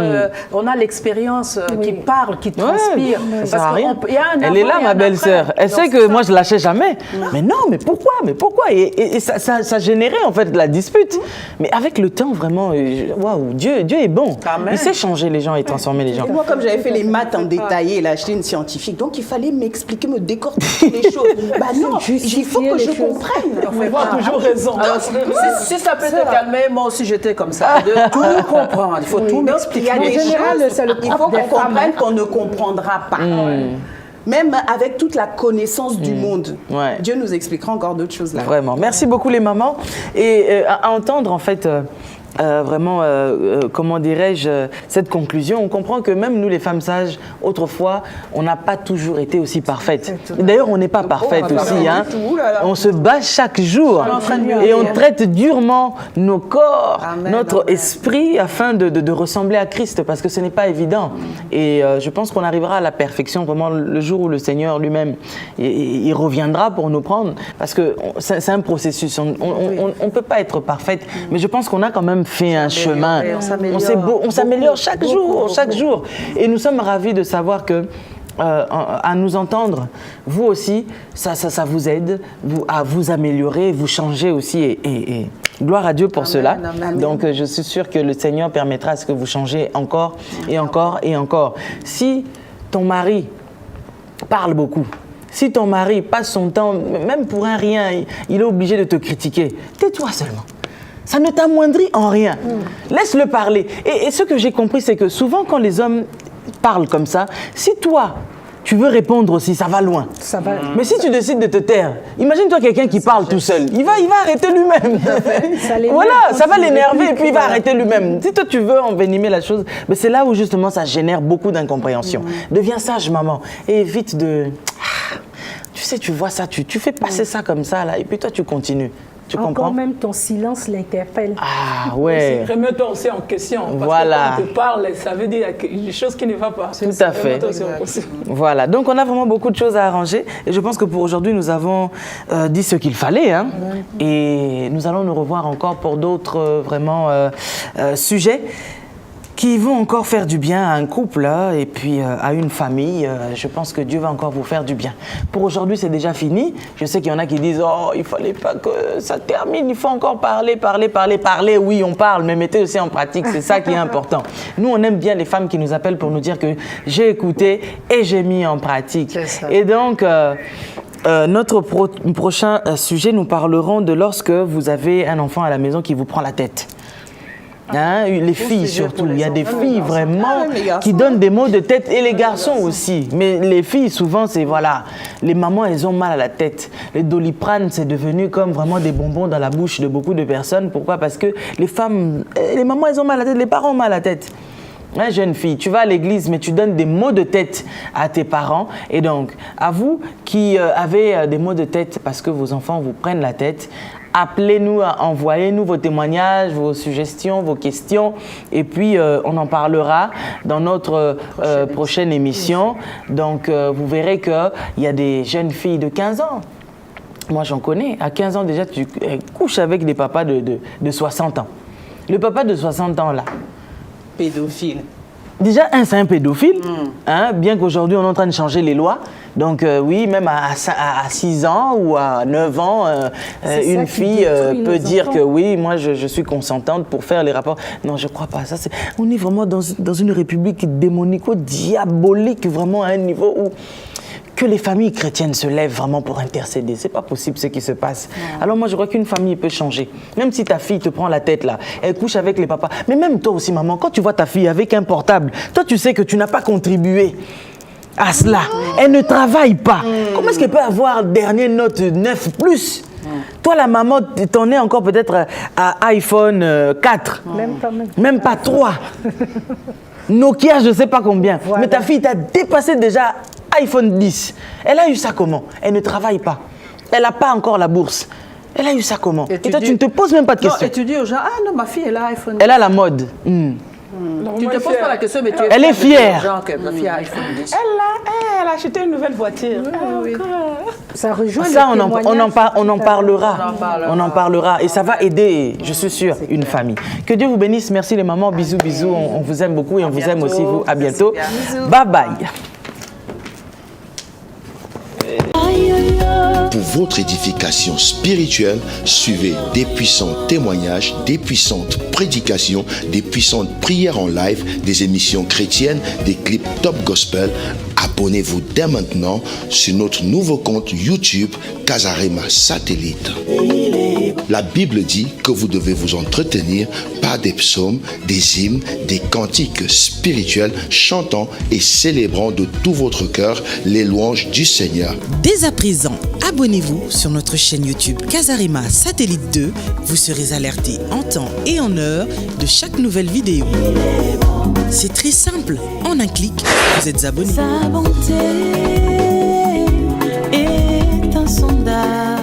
on a l'expérience qui parle, qui transpire. Ça sert à rien. Elle est là, ma belle-sœur. Elle sait que moi, je ne lâchais jamais. Mais non, mais pourquoi? Et ça générait en fait de la dispute. Mais avec le temps, vraiment, waouh, Dieu est bon. Il sait changer les gens et transformer les gens. Et moi, comme j'avais fait les maths en détaillé, là, j'étais une scientifique, donc il fallait m'expliquer, me décortiquer les choses. Bah non, il faut que je comprenne. On va avoir toujours raison. Alors, si ça peut te calmer, moi aussi j'étais comme ça. De tout comprendre, il faut tout m'expliquer. Il faut qu'on comprenne qu'on ne comprendra pas. Même avec toute la connaissance du monde. Dieu nous expliquera encore d'autres choses là. Vraiment. Merci beaucoup les mamans. Et à entendre en fait... vraiment, comment dirais-je, cette conclusion, on comprend que même nous, les femmes sages, autrefois, on n'a pas toujours été aussi parfaites. D'ailleurs, on n'est pas parfaites aussi. Hein. On se bat chaque jour et on traite durement nos corps, notre esprit, afin de ressembler à Christ, parce que ce n'est pas évident. Et je pense qu'on arrivera à la perfection vraiment le jour où le Seigneur lui-même, il reviendra pour nous prendre, parce que c'est un processus. On ne peut pas être parfaite, mais je pense qu'on a quand même fait un chemin. On s'améliore chaque jour. Et nous sommes ravis de savoir que à nous entendre, vous aussi, ça vous aide à vous améliorer, vous changer aussi. Et gloire à Dieu pour cela. Amen. Donc je suis sûre que le Seigneur permettra à ce que vous changez encore et encore et encore. Si ton mari parle beaucoup, si ton mari passe son temps, même pour un rien, il est obligé de te critiquer, tais-toi seulement. Ça ne t'amoindrit en rien. Laisse-le parler. Et ce que j'ai compris, c'est que souvent, quand les hommes parlent comme ça, si toi, tu veux répondre aussi, ça va loin. Ça va. Mais si tu décides de te taire, imagine-toi quelqu'un qui parle tout seul. Il va arrêter lui-même. Voilà, ça va l'énerver et puis il va arrêter lui-même. Si toi tu veux envenimer la chose, mais c'est là où justement ça génère beaucoup d'incompréhension. Deviens sage, maman, et évite de... Tu sais, tu vois ça, tu fais passer ça comme ça, là, et puis toi tu continues. Tu comprends? Encore même ton silence l'interpelle. Ah ouais. Remets-toi aussi en question. Parce Voilà. que quand on te parle, ça veut dire qu'il y a des choses qui ne vont pas. Tout à fait. Voilà, donc on a vraiment beaucoup de choses à arranger. Et je pense que pour aujourd'hui, nous avons dit ce qu'il fallait. Hein, et nous allons nous revoir encore pour d'autres sujets qui vont encore faire du bien à un couple et puis à une famille. Je pense que Dieu va encore vous faire du bien. Pour aujourd'hui, c'est déjà fini. Je sais qu'il y en a qui disent « Oh, il ne fallait pas que ça termine, il faut encore parler. » Parler, oui, on parle, mais mettez aussi en pratique, c'est ça qui est important. Nous, on aime bien les femmes qui nous appellent pour nous dire que j'ai écouté et j'ai mis en pratique. Et donc... notre prochain sujet, nous parlerons de lorsque vous avez un enfant à la maison qui vous prend la tête. Hein, les filles surtout, il y a des filles vraiment qui donnent des maux de tête et les garçons aussi. Mais les filles souvent c'est voilà, les mamans elles ont mal à la tête. Les Doliprane c'est devenu comme vraiment des bonbons dans la bouche de beaucoup de personnes. Pourquoi? Parce que les femmes, les mamans elles ont mal à la tête, les parents ont mal à la tête. Hein, jeune fille, tu vas à l'église mais tu donnes des maux de tête à tes parents. Et donc, à vous qui avez des maux de tête parce que vos enfants vous prennent la tête, appelez-nous, envoyez-nous vos témoignages, vos suggestions, vos questions. Et puis, on en parlera dans notre prochaine émission. Donc, vous verrez qu'il y a des jeunes filles de 15 ans. Moi, j'en connais. À 15 ans, déjà, tu couches avec des papas de 60 ans. Le papa de 60 ans, là. Pédophile. Déjà, c'est un pédophile, hein, bien qu'aujourd'hui, on est en train de changer les lois. Donc, oui, même à 6 ans ou à 9 ans, une fille peut dire que oui, moi, je suis consentante pour faire les rapports. Non, je ne crois pas. Ça, on est vraiment dans une république démonico-diabolique, vraiment à un niveau où... que les familles chrétiennes se lèvent vraiment pour intercéder. C'est pas possible ce qui se passe. Alors moi, je crois qu'une famille peut changer. Même si ta fille te prend la tête là, elle couche avec les papas. Mais même toi aussi, maman, quand tu vois ta fille avec un portable, toi, tu sais que tu n'as pas contribué à cela. Elle ne travaille pas. Comment est-ce qu'elle peut avoir dernière note 9+? Toi, la maman, t'en es encore peut-être à iPhone 4. Même pas 3. Nokia, je ne sais pas combien. Voilà. Mais ta fille t'a dépassé déjà iPhone 10. Elle a eu ça comment? Elle ne travaille pas. Elle n'a pas encore la bourse. Elle a eu ça comment? Et toi, tu ne te poses même pas de questions. Et tu dis aux gens, ah non, ma fille, elle a iPhone 10. Elle a la mode. Tu ne te poses pas la question, mais tu es elle est fière. Ma fille a iPhone 10. Elle a acheté une nouvelle voiture. Ça rejoint on en parlera. Et ça va aider, je suis sûre, une famille. Que Dieu vous bénisse. Merci les mamans. Bisous, bisous. On vous aime beaucoup et on vous aime aussi, vous. À bientôt. Bye bye. Pour votre édification spirituelle, suivez des puissants témoignages, des puissantes prédications, des puissantes prières en live, des émissions chrétiennes, des clips top gospel. Abonnez-vous dès maintenant sur notre nouveau compte YouTube Casarema Satellite. La Bible dit que vous devez vous entretenir par des psaumes, des hymnes, des cantiques spirituels, chantant et célébrant de tout votre cœur les louanges du Seigneur. Dès à présent, abonnez-vous sur notre chaîne YouTube Casarema Satellite 2. Vous serez alerté en temps et en heure de chaque nouvelle vidéo. C'est très simple. En un clic, vous êtes abonné. Sa bonté est insondable.